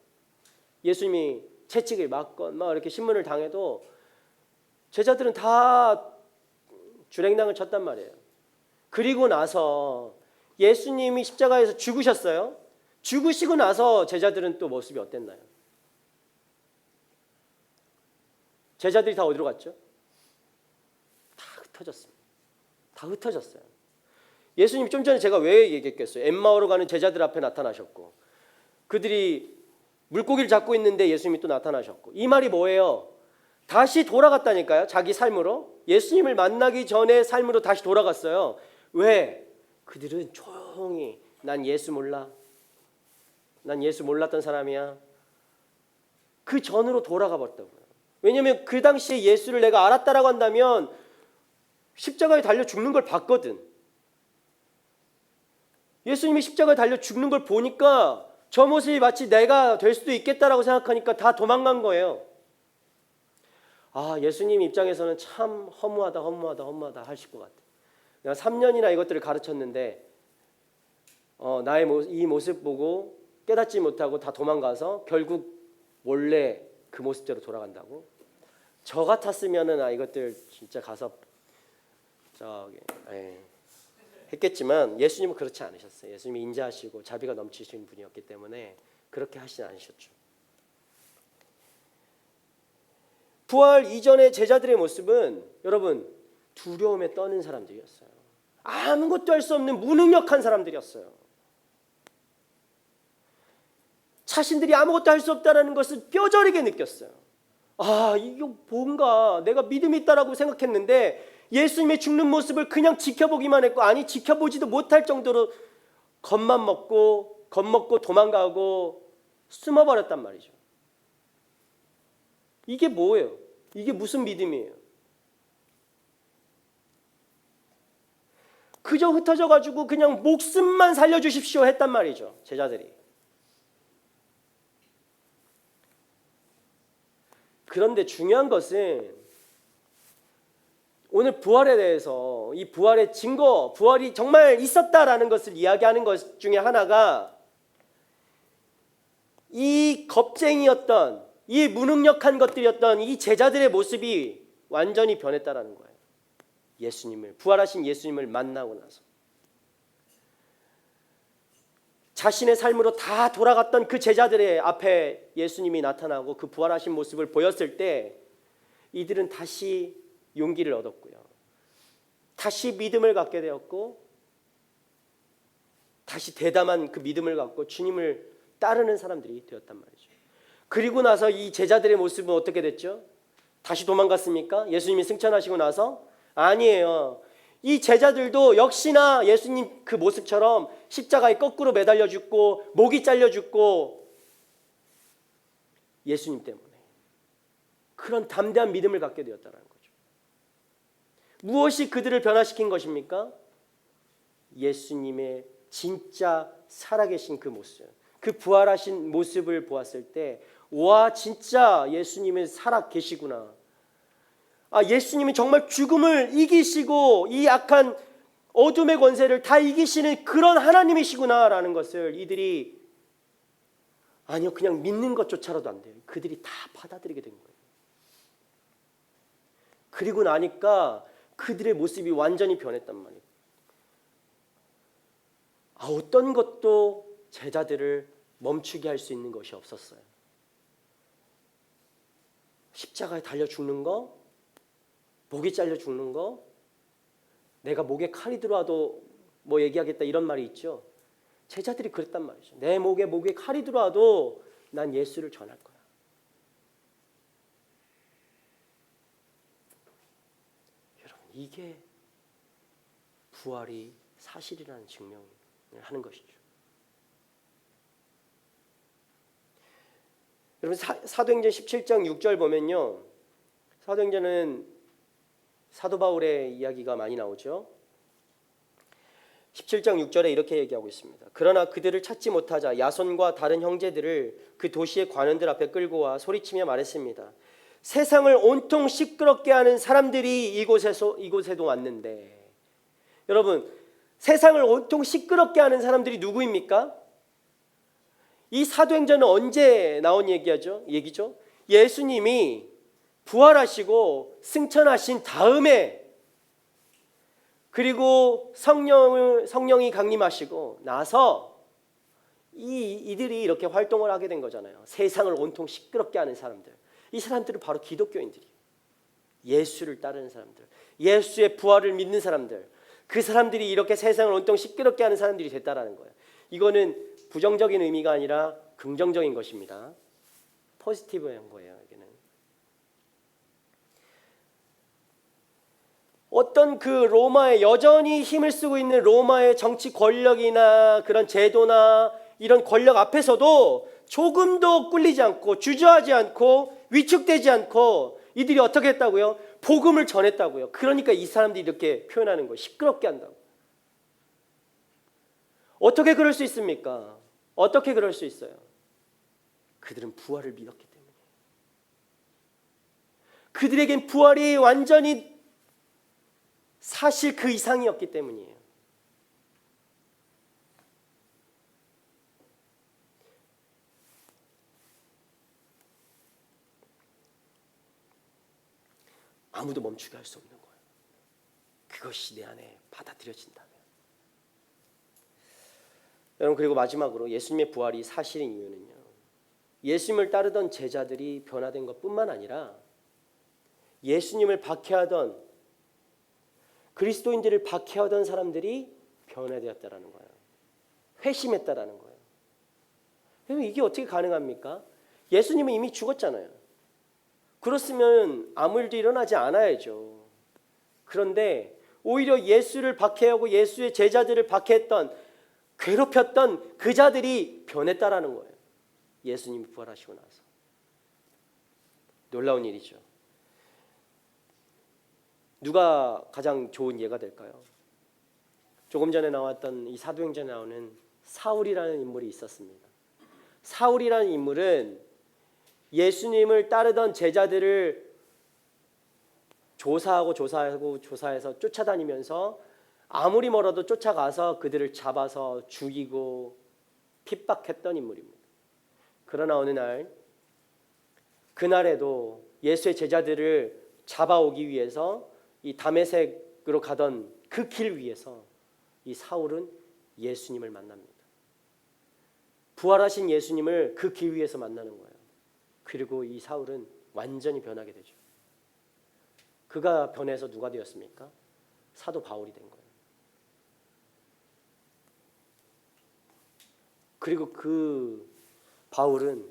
예수님이 채찍을 맞건 막 이렇게 신문을 당해도 제자들은 다 주랭랑을 쳤단 말이에요. 그리고 나서 예수님이 십자가에서 죽으셨어요. 죽으시고 나서 제자들은 또 모습이 어땠나요? 제자들이 다 어디로 갔죠? 다 흩어졌습니다. 다 흩어졌어요. 예수님 좀 전에 제가 왜 얘기했겠어요? 엠마오로 가는 제자들 앞에 나타나셨고, 그들이 물고기를 잡고 있는데 예수님이 또 나타나셨고, 이 말이 뭐예요? 다시 돌아갔다니까요. 자기 삶으로, 예수님을 만나기 전에 삶으로 다시 돌아갔어요. 왜? 그들은 조용히 난 예수 몰라, 난 예수 몰랐던 사람이야, 그 전으로 돌아가 버렸다고요. 왜냐하면 그 당시에 예수를 내가 알았다라고 한다면 십자가에 달려 죽는 걸 봤거든. 예수님이 십자가에 달려 죽는 걸 보니까 저 모습이 마치 내가 될 수도 있겠다라고 생각하니까 다 도망간 거예요. 아, 예수님 입장에서는 참 허무하다 하실 것 같아요. 내가 3년이나 이것들을 가르쳤는데 나의 이 모습 보고 깨닫지 못하고 다 도망가서 결국 원래 그 모습대로 돌아간다고? 저 같았으면은 이것들 진짜 가서 했겠지만 예수님은 그렇지 않으셨어요. 예수님이 인자하시고 자비가 넘치시는 분이었기 때문에 그렇게 하시지 않으셨죠. 부활 이전의 제자들의 모습은 여러분 두려움에 떠는 사람들이었어요. 아무것도 할 수 없는 무능력한 사람들이었어요. 자신들이 아무것도 할 수 없다는 것을 뼈저리게 느꼈어요. 아, 이거 뭔가 내가 믿음이 있다라고 생각했는데 예수님의 죽는 모습을 그냥 지켜보기만 했고, 아니 지켜보지도 못할 정도로 겁먹고 도망가고 숨어버렸단 말이죠. 이게 뭐예요? 이게 무슨 믿음이에요? 그저 흩어져가지고 그냥 목숨만 살려주십시오 했단 말이죠. 제자들이. 그런데 중요한 것은 오늘 부활에 대해서, 이 부활의 증거, 부활이 정말 있었다라는 것을 이야기하는 것 중에 하나가 이 겁쟁이였던, 이 무능력한 것들이었던 이 제자들의 모습이 완전히 변했다라는 거예요. 예수님을, 부활하신 예수님을 만나고 나서 자신의 삶으로 다 돌아갔던 그 제자들의 앞에 예수님이 나타나고 그 부활하신 모습을 보였을 때 이들은 다시 용기를 얻었고요, 다시 믿음을 갖게 되었고, 다시 대담한 그 믿음을 갖고 주님을 따르는 사람들이 되었단 말이죠. 그리고 나서 이 제자들의 모습은 어떻게 됐죠? 다시 도망갔습니까? 예수님이 승천하시고 나서? 아니에요. 이 제자들도 역시나 예수님 그 모습처럼 십자가에 거꾸로 매달려 죽고 목이 잘려 죽고 예수님 때문에 그런 담대한 믿음을 갖게 되었다는 거죠. 무엇이 그들을 변화시킨 것입니까? 예수님의 진짜 살아계신 그 모습, 그 부활하신 모습을 보았을 때 와, 진짜 예수님이 살아계시구나. 아, 예수님이 정말 죽음을 이기시고 이 악한 어둠의 권세를 다 이기시는 그런 하나님이시구나라는 것을 이들이 아니요, 그냥 믿는 것조차라도 안 돼요. 그들이 다 받아들이게 된 거예요. 그리고 나니까 그들의 모습이 완전히 변했단 말이에요. 아, 어떤 것도 제자들을 멈추게 할 수 있는 것이 없었어요. 십자가에 달려 죽는 거, 목이 잘려 죽는 거, 내가 목에 칼이 들어와도 뭐 얘기하겠다 이런 말이 있죠. 제자들이 그랬단 말이죠. 내 목에 칼이 들어와도 난 예수를 전할 거야. 여러분, 이게 부활이 사실이라는 증명을 하는 것이죠. 여러분, 사도행전 17장 6절 보면요, 사도행전은 사도 바울의 이야기가 많이 나오죠. 17장 6절에 이렇게 얘기하고 있습니다. 그러나 그들을 찾지 못하자 야손과 다른 형제들을 그 도시의 관원들 앞에 끌고 와 소리치며 말했습니다. 세상을 온통 시끄럽게 하는 사람들이 이곳에도 왔는데, 여러분, 세상을 온통 시끄럽게 하는 사람들이 누구입니까? 이 사도행전은 언제 나온 얘기죠? 예수님이 부활하시고 승천하신 다음에, 그리고 성령이 강림하시고 나서 이들이 이렇게 활동을 하게 된 거잖아요. 세상을 온통 시끄럽게 하는 사람들. 이 사람들은 바로 기독교인들이에요. 예수를 따르는 사람들, 예수의 부활을 믿는 사람들. 그 사람들이 이렇게 세상을 온통 시끄럽게 하는 사람들이 됐다라는 거예요. 이거는 부정적인 의미가 아니라 긍정적인 것입니다. 포지티브한 거예요. 여기는 어떤 그 로마의 여전히 힘을 쓰고 있는 로마의 정치 권력이나 그런 제도나 이런 권력 앞에서도 조금도 꿀리지 않고 주저하지 않고 위축되지 않고 이들이 어떻게 했다고요? 복음을 전했다고요. 그러니까 이 사람들이 이렇게 표현하는 거예요. 시끄럽게 한다고. 어떻게 그럴 수 있습니까? 어떻게 그럴 수 있어요? 그들은 부활을 믿었기 때문에. 그들에겐 부활이 완전히 사실 그 이상이었기 때문이에요. 아무도 멈추게 할 수 없는 거예요. 그것이 내 안에 받아들여진다면. 여러분, 그리고 마지막으로 예수님의 부활이 사실인 이유는요, 예수님을 따르던 제자들이 변화된 것뿐만 아니라 예수님을 박해하던 그리스도인들을 박해하던 사람들이 변화되었다라는 거예요. 회심했다라는 거예요. 여러분, 이게 어떻게 가능합니까? 예수님은 이미 죽었잖아요. 그렇으면 아무 일도 일어나지 않아야죠. 그런데 오히려 예수를 박해하고 예수의 제자들을 박해했던, 괴롭혔던 그 자들이 변했다라는 거예요. 예수님이 부활하시고 나서. 놀라운 일이죠. 누가 가장 좋은 예가 될까요? 조금 전에 나왔던 이 사도행전에 나오는 사울이라는 인물이 있었습니다. 사울이라는 인물은 예수님을 따르던 제자들을 조사해서 쫓아다니면서 아무리 멀어도 쫓아가서 그들을 잡아서 죽이고 핍박했던 인물입니다. 그러나 어느 날, 그날에도 예수의 제자들을 잡아오기 위해서 이 다메섹으로 가던 그 길 위에서 이 사울은 예수님을 만납니다. 부활하신 예수님을 그 길 위에서 만나는 거예요. 그리고 이 사울은 완전히 변하게 되죠. 그가 변해서 누가 되었습니까? 사도 바울이 된 거예요. 그리고 그 바울은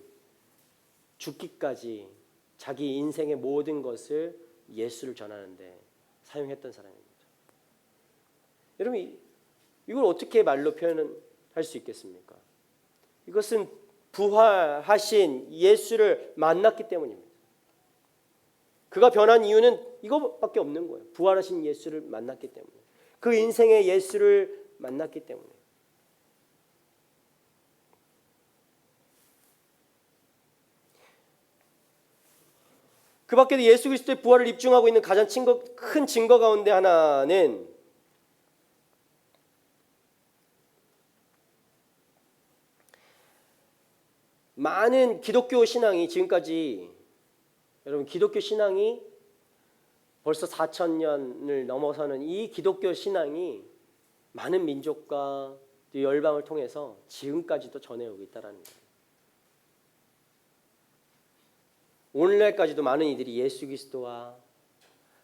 죽기까지 자기 인생의 모든 것을 예수를 전하는데 사용했던 사람입니다. 여러분, 이걸 어떻게 말로 표현할 수 있겠습니까? 이것은 부활하신 예수를 만났기 때문입니다. 그가 변한 이유는 이거밖에 없는 거예요. 부활하신 예수를 만났기 때문에. 그 인생의 예수를 만났기 때문에. 그 밖에도 예수 그리스도의 부활을 입증하고 있는 가장 큰 증거 가운데 하나는 많은 기독교 신앙이 지금까지, 여러분, 기독교 신앙이 벌써 4,000년을 넘어서는 이 기독교 신앙이 많은 민족과 열방을 통해서 지금까지도 전해오고 있다는 거예요. 오늘날까지도 많은 이들이 예수 그리스도와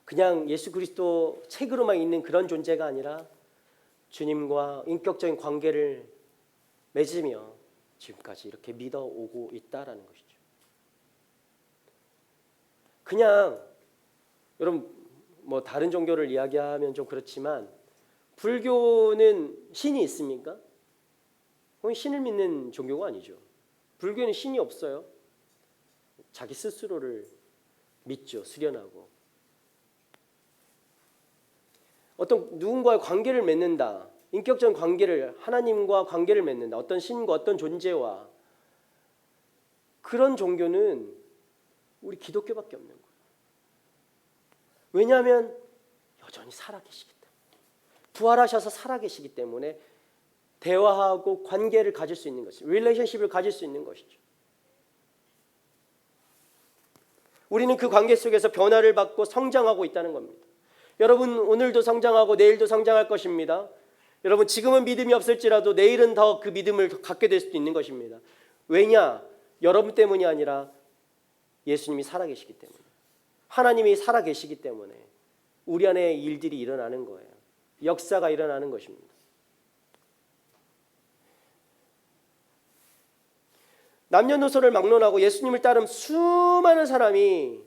그냥 예수 그리스도 책으로만 있는 그런 존재가 아니라 주님과 인격적인 관계를 맺으며 지금까지 이렇게 믿어오고 있다라는 것이죠. 그냥 여러분, 뭐 다른 종교를 이야기하면 좀 그렇지만 불교는 신이 있습니까? 그건 신을 믿는 종교가 아니죠. 불교에는 신이 없어요. 자기 스스로를 믿죠. 수련하고 어떤 누군가의 관계를 맺는다. 인격적인 관계를, 하나님과 관계를 맺는다. 어떤 신과 어떤 존재와. 그런 종교는 우리 기독교밖에 없는 거예요. 왜냐하면 여전히 살아계시기 때문에, 부활하셔서 살아계시기 때문에 대화하고 관계를 가질 수 있는 것이죠. 릴레이션십을 가질 수 있는 것이죠. 우리는 그 관계 속에서 변화를 받고 성장하고 있다는 겁니다. 여러분, 오늘도 성장하고 내일도 성장할 것입니다. 여러분, 지금은 믿음이 없을지라도 내일은 더 그 믿음을 갖게 될 수도 있는 것입니다. 왜냐? 여러분 때문이 아니라 예수님이 살아계시기 때문에, 하나님이 살아계시기 때문에 우리 안에 일들이 일어나는 거예요. 역사가 일어나는 것입니다. 남녀노소를 막론하고 예수님을 따른 수많은 사람이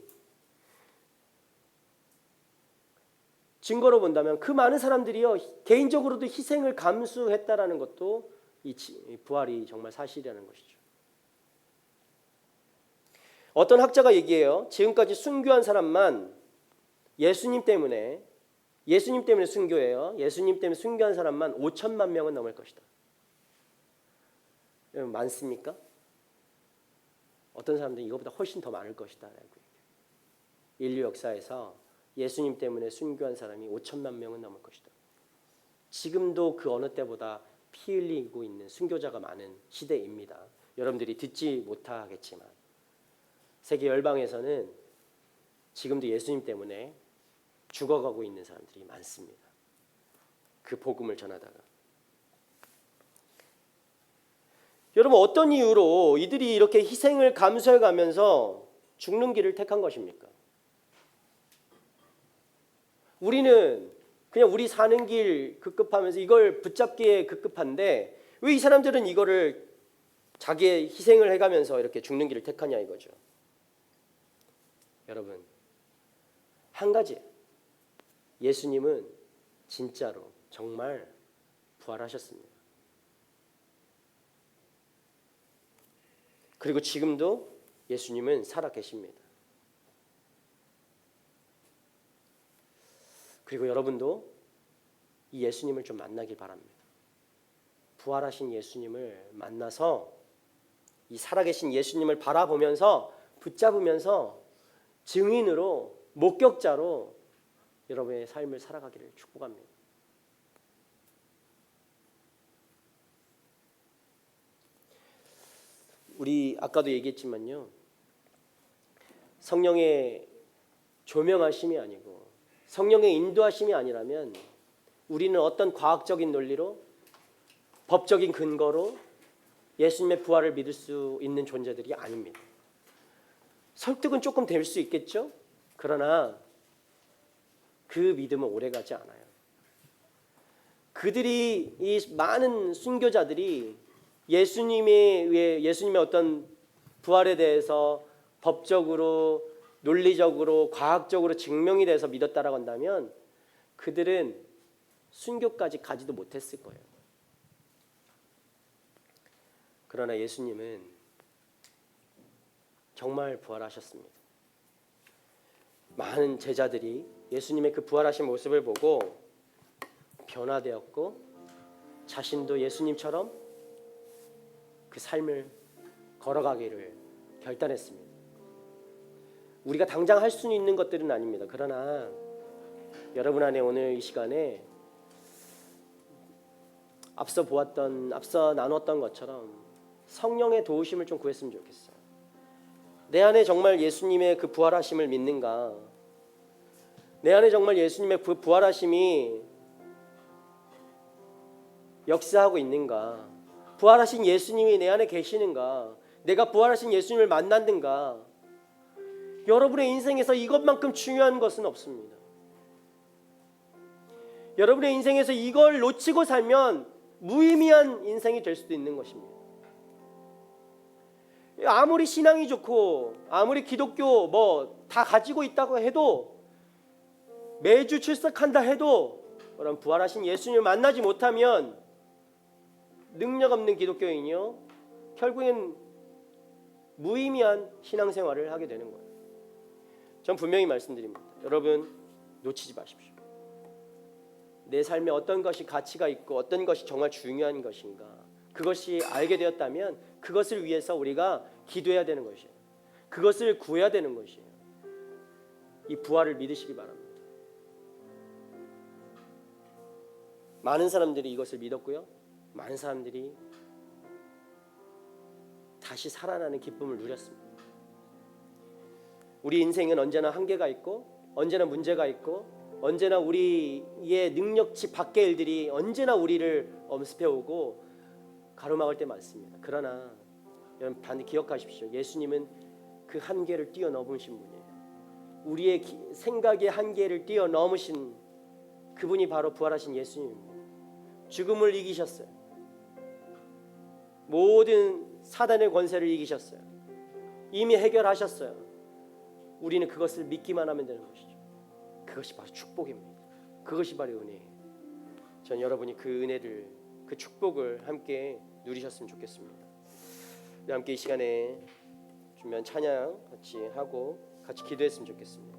증거로 본다면 그 많은 사람들이요, 개인적으로도 희생을 감수했다라는 것도 이 부활이 정말 사실이라는 것이죠. 어떤 학자가 얘기해요. 지금까지 순교한 사람만 예수님 때문에 순교해요. 예수님 때문에 순교한 사람만 5천만 명은 넘을 것이다. 여러분, 많습니까? 어떤 사람들은 이거보다 훨씬 더 많을 것이다 라고 얘기해요. 인류 역사에서 예수님 때문에 순교한 사람이 5천만 명은 넘을 것이다. 지금도 그 어느 때보다 피 흘리고 있는 순교자가 많은 시대입니다. 여러분들이 듣지 못하겠지만 세계 열방에서는 지금도 예수님 때문에 죽어가고 있는 사람들이 많습니다. 그 복음을 전하다가. 여러분, 어떤 이유로 이들이 이렇게 희생을 감수해가면서 죽는 길을 택한 것입니까? 우리는 그냥 우리 사는 길 급급하면서 이걸 붙잡기에 급급한데 왜 이 사람들은 이거를 자기의 희생을 해가면서 이렇게 죽는 길을 택하냐 이거죠. 여러분, 한 가지, 예수님은 진짜로 정말 부활하셨습니다. 그리고 지금도 예수님은 살아계십니다. 그리고 여러분도 이 예수님을 좀 만나길 바랍니다. 부활하신 예수님을 만나서 이 살아계신 예수님을 바라보면서 붙잡으면서 증인으로, 목격자로 여러분의 삶을 살아가기를 축복합니다. 우리 아까도 얘기했지만요, 성령의 조명하심이 아니고 성령의 인도하심이 아니라면 우리는 어떤 과학적인 논리로, 법적인 근거로 예수님의 부활을 믿을 수 있는 존재들이 아닙니다. 설득은 조금 될 수 있겠죠? 그러나 그 믿음은 오래가지 않아요. 그들이, 이 많은 순교자들이 예수님의 어떤 부활에 대해서 법적으로, 논리적으로, 과학적으로 증명이 돼서 믿었다라고 한다면 그들은 순교까지 가지도 못했을 거예요. 그러나 예수님은 정말 부활하셨습니다. 많은 제자들이 예수님의 그 부활하신 모습을 보고 변화되었고 자신도 예수님처럼 그 삶을 걸어가기를 결단했습니다. 우리가 당장 할 수 있는 것들은 아닙니다. 그러나 여러분 안에 오늘 이 시간에 앞서 나눴던 것처럼 성령의 도우심을 좀 구했으면 좋겠어요. 내 안에 정말 예수님의 그 부활하심을 믿는가? 내 안에 정말 예수님의 그 부활하심이 역사하고 있는가? 부활하신 예수님이 내 안에 계시는가? 내가 부활하신 예수님을 만났는가? 여러분의 인생에서 이것만큼 중요한 것은 없습니다. 여러분의 인생에서 이걸 놓치고 살면 무의미한 인생이 될 수도 있는 것입니다. 아무리 신앙이 좋고 아무리 기독교 다 가지고 있다고 해도 매주 출석한다 해도 그런 부활하신 예수님을 만나지 못하면 능력 없는 기독교인이요 결국엔 무의미한 신앙생활을 하게 되는 거예요. 전 분명히 말씀드립니다. 여러분 놓치지 마십시오. 내 삶에 어떤 것이 가치가 있고 어떤 것이 정말 중요한 것인가 그것이 알게 되었다면 그것을 위해서 우리가 기도해야 되는 것이에요. 그것을 구해야 되는 것이에요. 이 부활을 믿으시기 바랍니다. 많은 사람들이 이것을 믿었고요. 많은 사람들이 다시 살아나는 기쁨을 누렸습니다. 우리 인생은 언제나 한계가 있고 언제나 문제가 있고 언제나 우리의 능력치 밖의 일들이 언제나 우리를 엄습해오고 가로막을 때 많습니다. 그러나 여러분 반드시 기억하십시오. 예수님은 그 한계를 뛰어넘으신 분이에요. 우리의 생각의 한계를 뛰어넘으신 그분이 바로 부활하신 예수님입니다. 죽음을 이기셨어요. 모든 사단의 권세를 이기셨어요. 이미 해결하셨어요. 우리는 그것을 믿기만 하면 되는 것이죠. 그것이 바로 축복입니다. 그것이 바로 은혜예요. 전 여러분이 그 은혜를 그 축복을 함께 누리셨으면 좋겠습니다. 우리 함께 이 시간에 준비한 찬양 같이 하고 같이 기도했으면 좋겠습니다.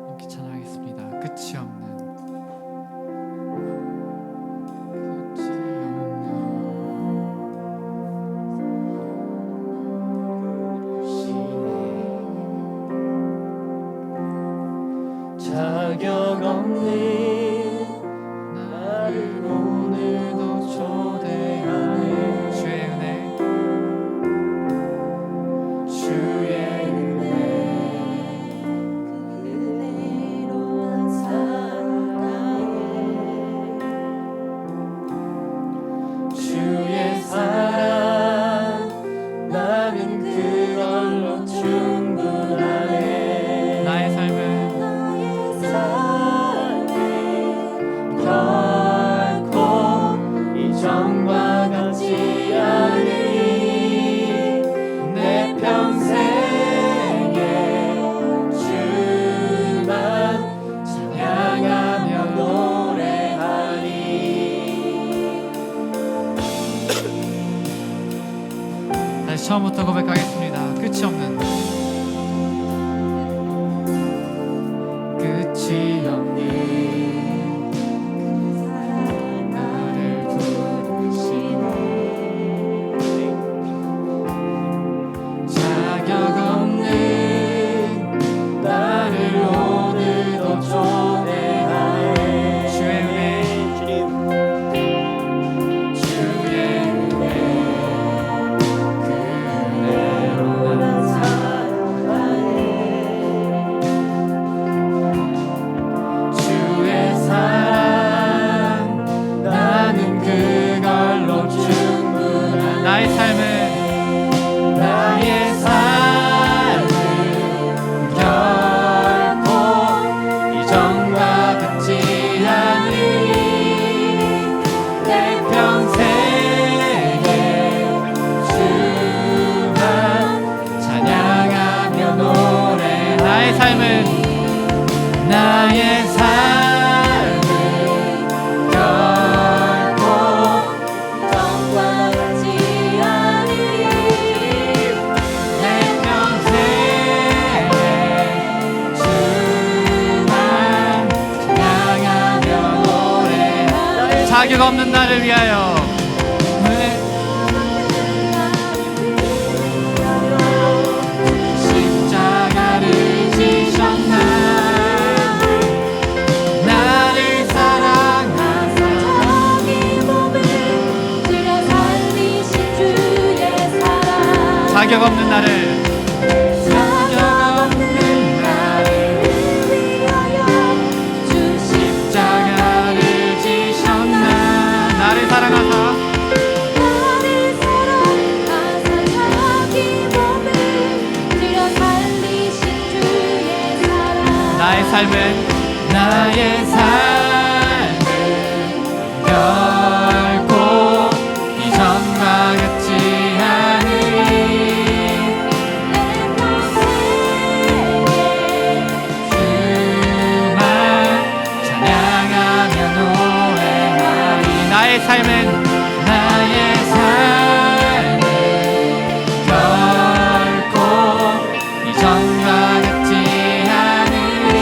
함께 찬양하겠습니다. 끝이 없는 자격 없는 나를 오늘도 초대하네. 주의 은혜 주의 그대로 살아가네. 주의 사랑 나는 그걸로 충분하네. 나의 삶은 결코 이전과 같지 않으니 내 평생에 주만 찬양하며 노래하리. 다시 처음부터 고백하겠습니다. 끝이 없는 끝이 없는 나를 부르시네. 자격 없는 나를 오늘도 초대하네. 주의 은혜 주님 주의 은혜 그대로 난 살아가네. 나의 삶은 결코 정과 같지 않으리 내 평생에 주만 찬양하며 노래하리 자격 없는 나를 위하여 십자가를 지셨나 나를 사랑하사 자기 몸을 들여 살리신 주의 사랑 자격 없는 나를 위하여 주신 십자가를 지셨나 나를 사랑하사 나를 사랑하사 자기 몸을 들여 살리신 주의 사랑 나의 삶은 결코 이전과 같지 않으리 내 평생에 주만 찬양하며 노래하리 나의 삶은 결코 이전과 같지 않으리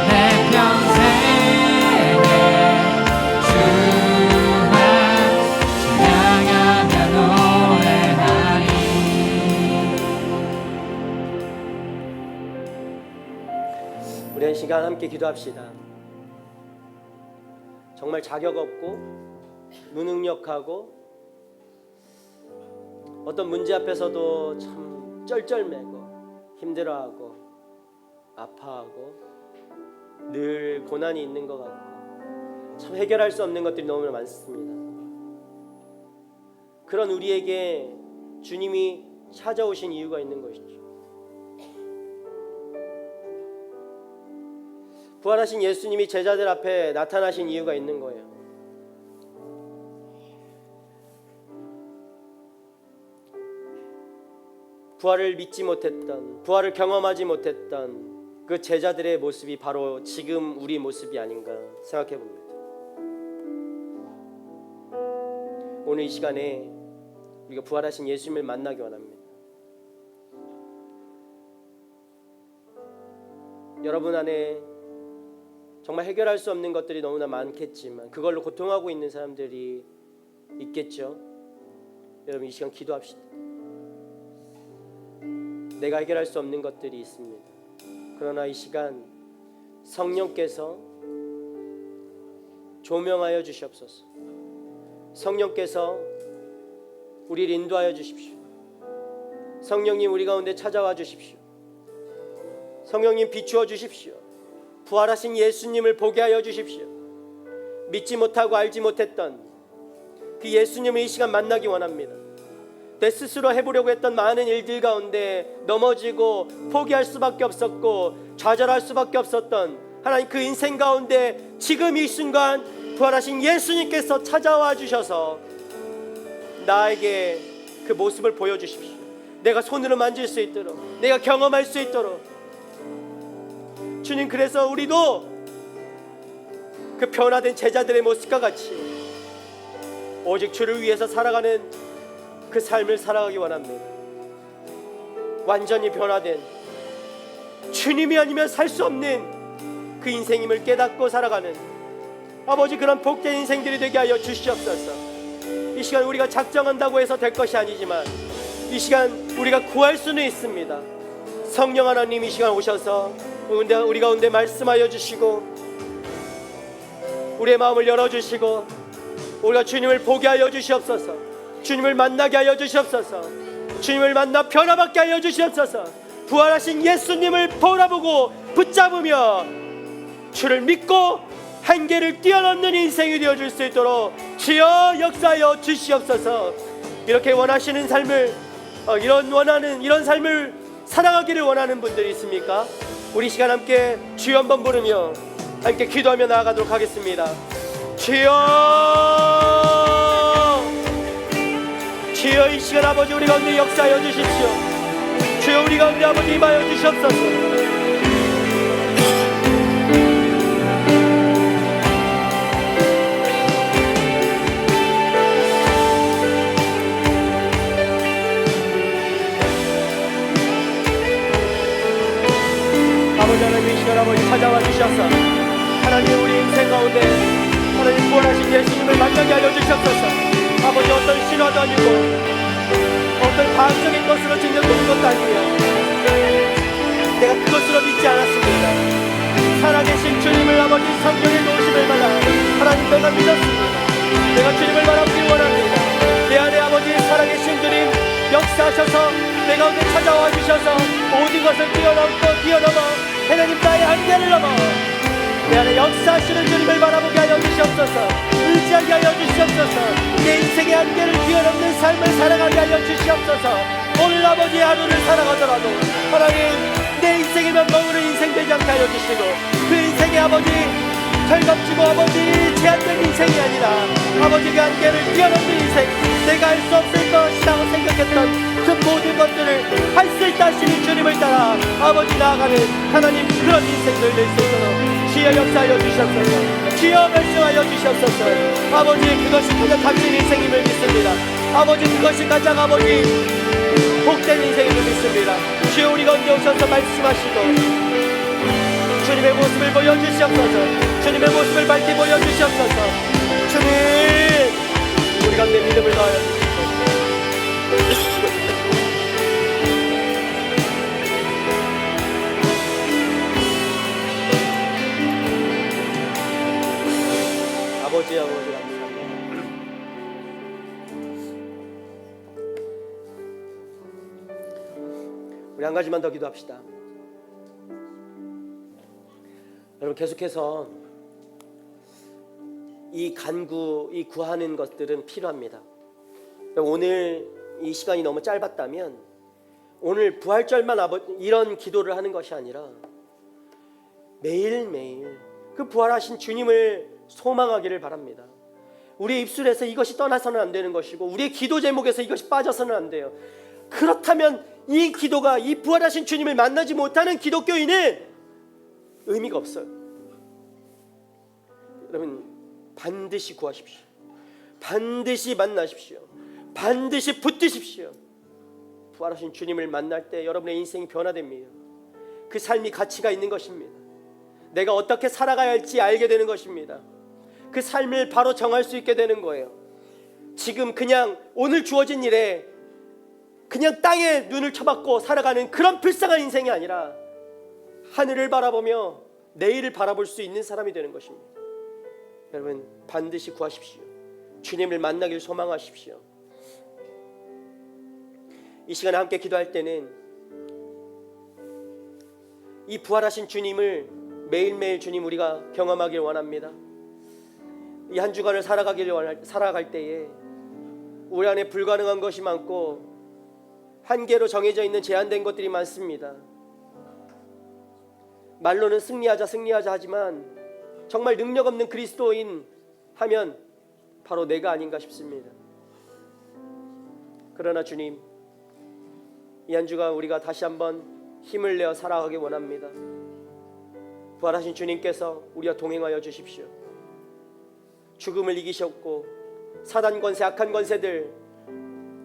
내 평생에 주만 찬양하며 노래하리 우리 한 시간 함께 기도합시다. 정말 자격 없고 무능력하고 어떤 문제 앞에서도 참 쩔쩔매고 힘들어하고 아파하고 늘 고난이 있는 것 같고 참 해결할 수 없는 것들이 너무나 많습니다. 그런 우리에게 주님이 찾아오신 이유가 있는 것이죠. 부활하신 예수님이 제자들 앞에 나타나신 이유가 있는 거예요. 부활을 믿지 못했던, 부활을 경험하지 못했던 그 제자들의 모습이 바로 지금 우리 모습이 아닌가 생각해 봅니다. 오늘 이 시간에 우리가 부활하신 예수님을 만나기 원합니다. 여러분 안에 정말 해결할 수 없는 것들이 너무나 많겠지만 그걸로 고통하고 있는 사람들이 있겠죠. 여러분 이 시간 기도합시다. 내가 해결할 수 없는 것들이 있습니다. 그러나 이 시간 성령께서 조명하여 주시옵소서. 성령께서 우리를 인도하여 주십시오. 성령님 우리 가운데 찾아와 주십시오. 성령님 비추어 주십시오. 부활하신 예수님을 보게 하여 주십시오. 믿지 못하고 알지 못했던 그 예수님을 이 시간 만나기 원합니다. 내 스스로 해보려고 했던 많은 일들 가운데 넘어지고 포기할 수밖에 없었고 좌절할 수밖에 없었던 하나님 그 인생 가운데 지금 이 순간 부활하신 예수님께서 찾아와 주셔서 나에게 그 모습을 보여주십시오. 내가 손으로 만질 수 있도록, 내가 경험할 수 있도록. 주님, 그래서 우리도 그 변화된 제자들의 모습과 같이 오직 주를 위해서 살아가는 그 삶을 살아가기 원합니다. 완전히 변화된, 주님이 아니면 살 수 없는 그 인생임을 깨닫고 살아가는 아버지, 그런 복된 인생들이 되게 하여 주시옵소서. 이 시간 우리가 작정한다고 해서 될 것이 아니지만 이 시간 우리가 구할 수는 있습니다. 성령 하나님 이 시간 오셔서 우리 가운데 말씀하여 주시고 우리의 마음을 열어주시고 우리가 주님을 보게 하여 주시옵소서. 주님을 만나게 하여 주시옵소서. 주님을 만나 변화받게 하여 주시옵소서. 부활하신 예수님을 바라보고 붙잡으며 주를 믿고 한계를 뛰어넘는 인생이 되어줄 수 있도록 주여 역사하여 주시옵소서. 이렇게 원하시는 삶을 이런 삶을 살아가기를 원하는 분들이 있습니까? 우리 시간 함께 주여 한번 부르며 함께 기도하며 나아가도록 하겠습니다. 주여, 주여, 이 시간 아버지 우리 가운데 역사하여 주십시오. 주여 우리 가운데 아버지 임하여 주시옵소서. 아버지 하나님 이 시간 아버지 찾아와 주셔서 하나님 우리 인생 가운데 하나님 구원하신 예수님을 만나게 하여 주셨소서. 아버지 어떤 신화도 아니고 어떤 과학적인 것으로 증명되는 것도 아니에요. 내가 그것으로 믿지 않았습니다. 살아계신 주님을 아버지 성경에 놓으심을 받아 하나님 내가 믿었습니다. 내가 주님을 바라보기 원합니다. 내 안에 아버지 살아계신 주님 역사하셔서 내 가운데 찾아와 주셔서 모든 것을 뛰어넘어 하나님 나의 한계를 넘어 내 안에 역사하시는 주님을 바라보게 하여 주시옵소서. 의지하게 하여 주시옵소서. 내 인생의 한계를 뛰어넘는 삶을 살아가게 하여 주시옵소서. 오늘 아버지 하루를 살아가더라도 하나님 내 인생의 면목으로 인생 되지 않게 하여 주시고 그 인생의 아버지 털겁지고 아버지 제한된 인생이 아니라 아버지 그 한계를 뛰어넘는 인생, 내가 할 수 없을 것이라고 생각했던 그 모든 것들을 할 수 있다 하시는 주님을 따라 아버지 나아가는 하나님 그런 인생들 낼 수 있도록 주여 역사하여 주시옵소서. 주여 말씀하여 주시옵소서. 아버지 그것이 가장 값진 인생임을 믿습니다. 아버지 그것이 가장 아버지 복된 인생임을 믿습니다. 주여 우리 가운데 오셔서 말씀하시고 주님의 모습을 보여주시옵소서. 주님의 모습을 밝히 보여주시옵소서. 주님 우리 가운데 믿음을 더하여 주시옵소서. 아버지 감사합니다. 우리 한 가지만 더 기도합시다. 여러분 계속해서 이 간구, 이 구하는 것들은 필요합니다. 오늘 이 시간이 너무 짧았다면 오늘 부활절만 이런 기도를 하는 것이 아니라 매일매일 그 부활하신 주님을 소망하기를 바랍니다. 우리의 입술에서 이것이 떠나서는 안 되는 것이고 우리의 기도 제목에서 이것이 빠져서는 안 돼요. 그렇다면 이 기도가 이 부활하신 주님을 만나지 못하는 기독교인은 의미가 없어요. 여러분 반드시 구하십시오. 반드시 만나십시오. 반드시 붙드십시오. 부활하신 주님을 만날 때 여러분의 인생이 변화됩니다. 그 삶이 가치가 있는 것입니다. 내가 어떻게 살아가야 할지 알게 되는 것입니다. 그 삶을 바로 정할 수 있게 되는 거예요. 지금 그냥 오늘 주어진 일에 그냥 땅에 눈을 쳐박고 살아가는 그런 불쌍한 인생이 아니라 하늘을 바라보며 내일을 바라볼 수 있는 사람이 되는 것입니다. 여러분 반드시 구하십시오. 주님을 만나길 소망하십시오. 이 시간에 함께 기도할 때는 이 부활하신 주님을 매일매일 주님 우리가 경험하길 원합니다. 이 한 주간을 살아갈 때에 우리 안에 불가능한 것이 많고 한계로 정해져 있는 제한된 것들이 많습니다. 말로는 승리하자 하지만 정말 능력 없는 그리스도인 하면 바로 내가 아닌가 싶습니다. 그러나 주님 이 한 주간 우리가 다시 한번 힘을 내어 살아가기 원합니다. 부활하신 주님께서 우리와 동행하여 주십시오. 죽음을 이기셨고 사단 권세 악한 권세들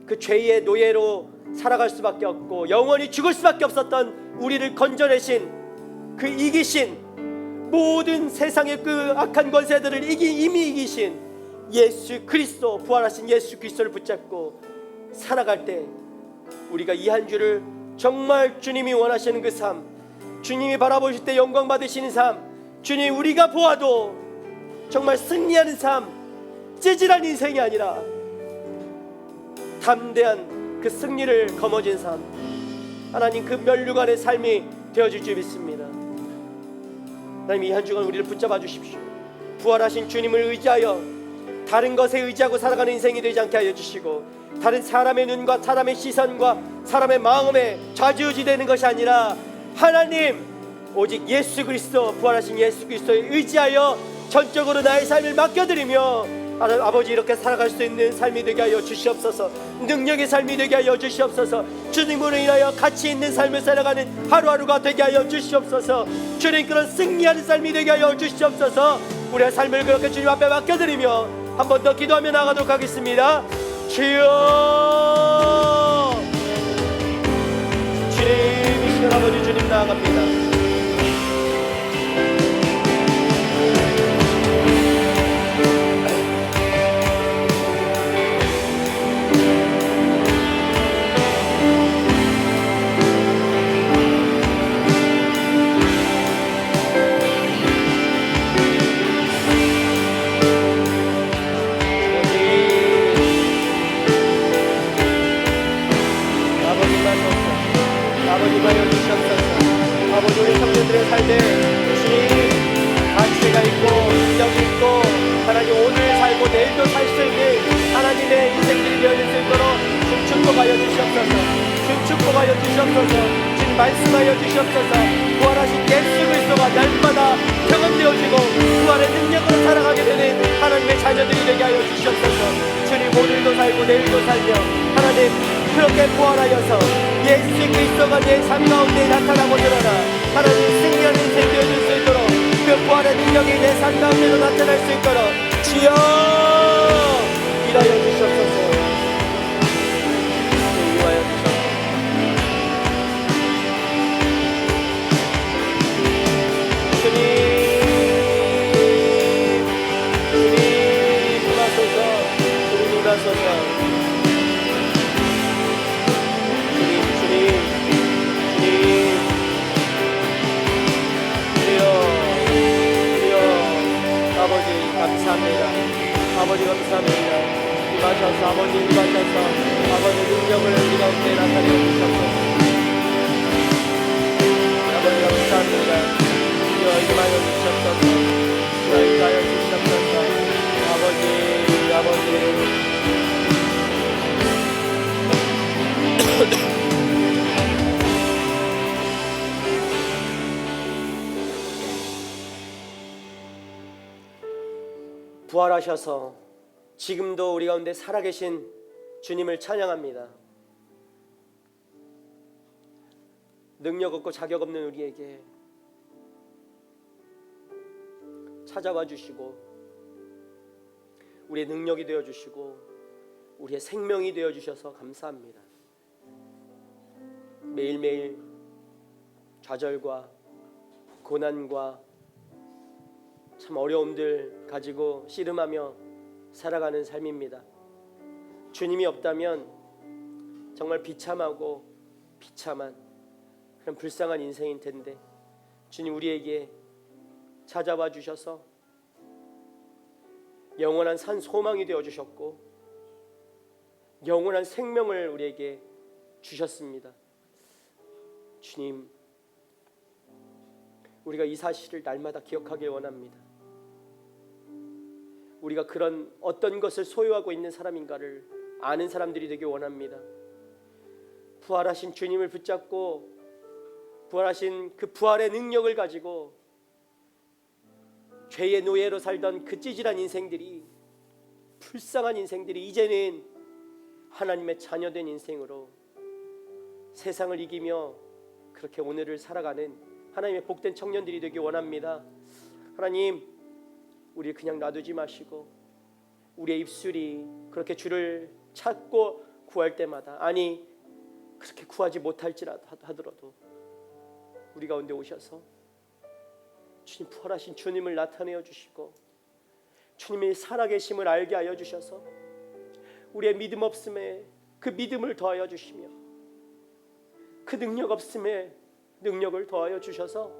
그 죄의 노예로 살아갈 수밖에 없고 영원히 죽을 수밖에 없었던 우리를 건져내신 그 이기신 모든 세상의 그 악한 권세들을 이미 이기신 예수 그리스도 부활하신 예수 그리스도를 붙잡고 살아갈 때 우리가 이 한 주를 정말 주님이 원하시는 그 삶, 주님이 바라보실 때 영광 받으시는 삶, 주님 우리가 보아도 정말 승리하는 삶, 찌질한 인생이 아니라 담대한 그 승리를 거머쥔 삶, 하나님 그 면류관의 삶이 되어줄 줄 믿습니다. 하나님 이 한 주간 우리를 붙잡아 주십시오. 부활하신 주님을 의지하여 다른 것에 의지하고 살아가는 인생이 되지 않게 하여 주시고 다른 사람의 눈과 사람의 시선과 사람의 마음에 좌지우지되는 것이 아니라 하나님 오직 예수 그리스도 부활하신 예수 그리스도에 의지하여 전적으로 나의 삶을 맡겨드리며 아버지 이렇게 살아갈 수 있는 삶이 되게 하여 주시옵소서. 능력의 삶이 되게 하여 주시옵소서. 주님으로 인하여 가치 있는 삶을 살아가는 하루하루가 되게 하여 주시옵소서. 주님 그런 승리하는 삶이 되게 하여 주시옵소서. 우리의 삶을 그렇게 주님 앞에 맡겨드리며 한 번 더 기도하며 나가도록 하겠습니다. 주여 주님 이 시간 아버지 주님 나아갑니다. 성도들의 삶에 주님 가치가 있고 능력이 있고 하나님 오늘 살고 내일도 살 수 있는 하나님의 인생들이 되어질 수 있도록 주님 축복하여 주시옵소서. 주님 축복하여 주시옵소서. 주님 말씀하여 주시옵소서. 부활하신 예수 그리스도가 날마다 경험되어지고 부활의 능력으로 살아가게 되는 하나님의 자녀들이 되게 하여 주시옵소서. 주님 오늘도 살고 내일도 살며 하나님 그렇게 부활하여서 예수 그리스도가 내 삶 가운데 나타나고 드러나 하나님 승리하는 인생 되어질 수 있도록 그 부활의 능력이 내 삶 가운데로 나타날 수 있도록 주여 일하여 주시옵소서. 인도하여 주시옵소서. 주님 임하소서. 주님 임하소서. 감사합니다. 아버지 감사합니다. 임하셔서 아버지 임하셔서 아버지 능력을 우리 가운데 나타내 주셔서 아버지 감사합니다. 주여 임하여 주시옵소서. 주여 임하여 주시옵소서. 아버지 부활하셔서 지금도 우리 가운데 살아계신 주님을 찬양합니다. 능력 없고 자격 없는 우리에게 찾아와 주시고 우리의 능력이 되어 주시고 우리의 생명이 되어 주셔서 감사합니다. 매일매일 좌절과 고난과 참 어려움들 가지고 씨름하며 살아가는 삶입니다. 주님이 없다면 정말 비참하고 비참한 그런 불쌍한 인생일 텐데 주님 우리에게 찾아와 주셔서 영원한 산 소망이 되어 주셨고 영원한 생명을 우리에게 주셨습니다. 주님 우리가 이 사실을 날마다 기억하길 원합니다. 우리가 그런 어떤 것을 소유하고 있는 사람인가를 아는 사람들이 되길 원합니다. 부활하신 주님을 붙잡고 부활하신 그 부활의 능력을 가지고 죄의 노예로 살던 그 찌질한 인생들이 불쌍한 인생들이 이제는 하나님의 자녀된 인생으로 세상을 이기며 그렇게 오늘을 살아가는 하나님의 복된 청년들이 되길 원합니다. 하나님 우리 그냥 놔두지 마시고 우리의 입술이 그렇게 주를 찾고 구할 때마다 아니 그렇게 구하지 못할지라도 하더라도 우리 가운데 오셔서 주님 부활하신 주님을 나타내어 주시고 주님의 살아계심을 알게 하여 주셔서 우리의 믿음 없음에 그 믿음을 더하여 주시며 그 능력 없음에 능력을 더하여 주셔서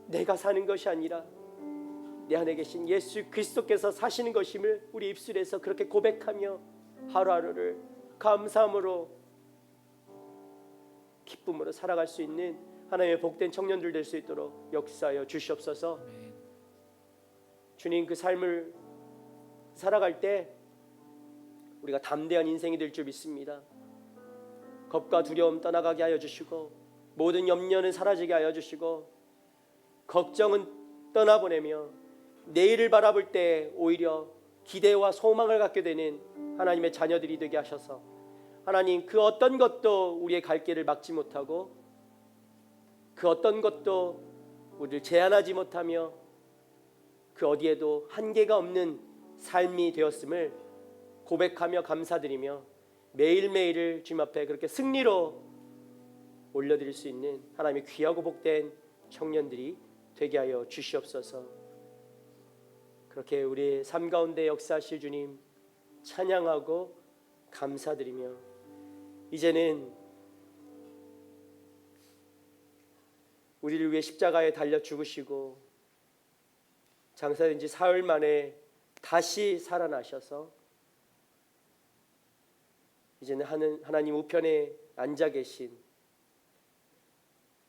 내가 사는 것이 아니라 내 안에 계신 예수 그리스도께서 사시는 것임을 우리 입술에서 그렇게 고백하며 하루하루를 감사함으로 기쁨으로 살아갈 수 있는 하나님의 복된 청년들 될 수 있도록 역사하여 주시옵소서. 주님 그 삶을 살아갈 때 우리가 담대한 인생이 될 줄 믿습니다. 겁과 두려움 떠나가게 하여 주시고 모든 염려는 사라지게 하여 주시고 걱정은 떠나보내며 내일을 바라볼 때 오히려 기대와 소망을 갖게 되는 하나님의 자녀들이 되게 하셔서 하나님 그 어떤 것도 우리의 갈 길을 막지 못하고 그 어떤 것도 우리를 제한하지 못하며 그 어디에도 한계가 없는 삶이 되었음을 고백하며 감사드리며 매일매일을 주님 앞에 그렇게 승리로 올려드릴 수 있는 하나님의 귀하고 복된 청년들이 되게 하여 주시옵소서. 그렇게 우리 삶 가운데 역사하실 주님 찬양하고 감사드리며 이제는 우리를 위해 십자가에 달려 죽으시고 장사된 지 사흘 만에 다시 살아나셔서 이제는 하나님 우편에 앉아 계신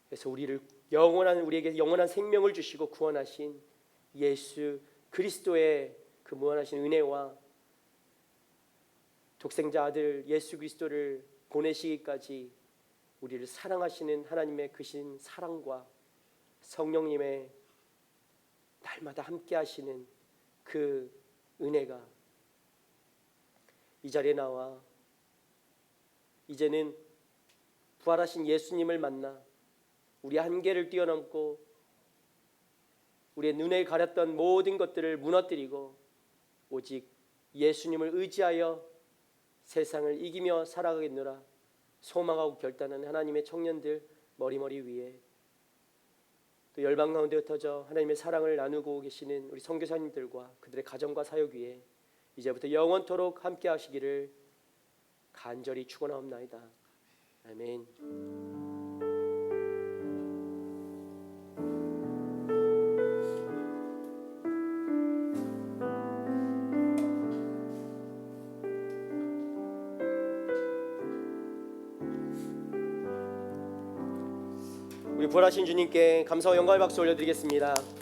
그래서 우리를 우리에게 영원한 생명을 주시고 구원하신 예수 그리스도의 그 무한하신 은혜와 독생자 아들 예수 그리스도를 보내시기까지 우리를 사랑하시는 하나님의 크신 사랑과 성령님의 날마다 함께 하시는 그 은혜가 이 자리에 나와 이제는 부활하신 예수님을 만나 우리의 한계를 뛰어넘고 우리의 눈에 가렸던 모든 것들을 무너뜨리고 오직 예수님을 의지하여 세상을 이기며 살아가겠노라 소망하고 결단하는 하나님의 청년들 머리머리 위에 또 열방 가운데 흩어져 하나님의 사랑을 나누고 계시는 우리 선교사님들과 그들의 가정과 사역 위에 이제부터 영원토록 함께 하시기를 간절히 축원하옵나이다. 아멘. 우리 부활하신 주님께 감사와 영광의 박수 올려드리겠습니다.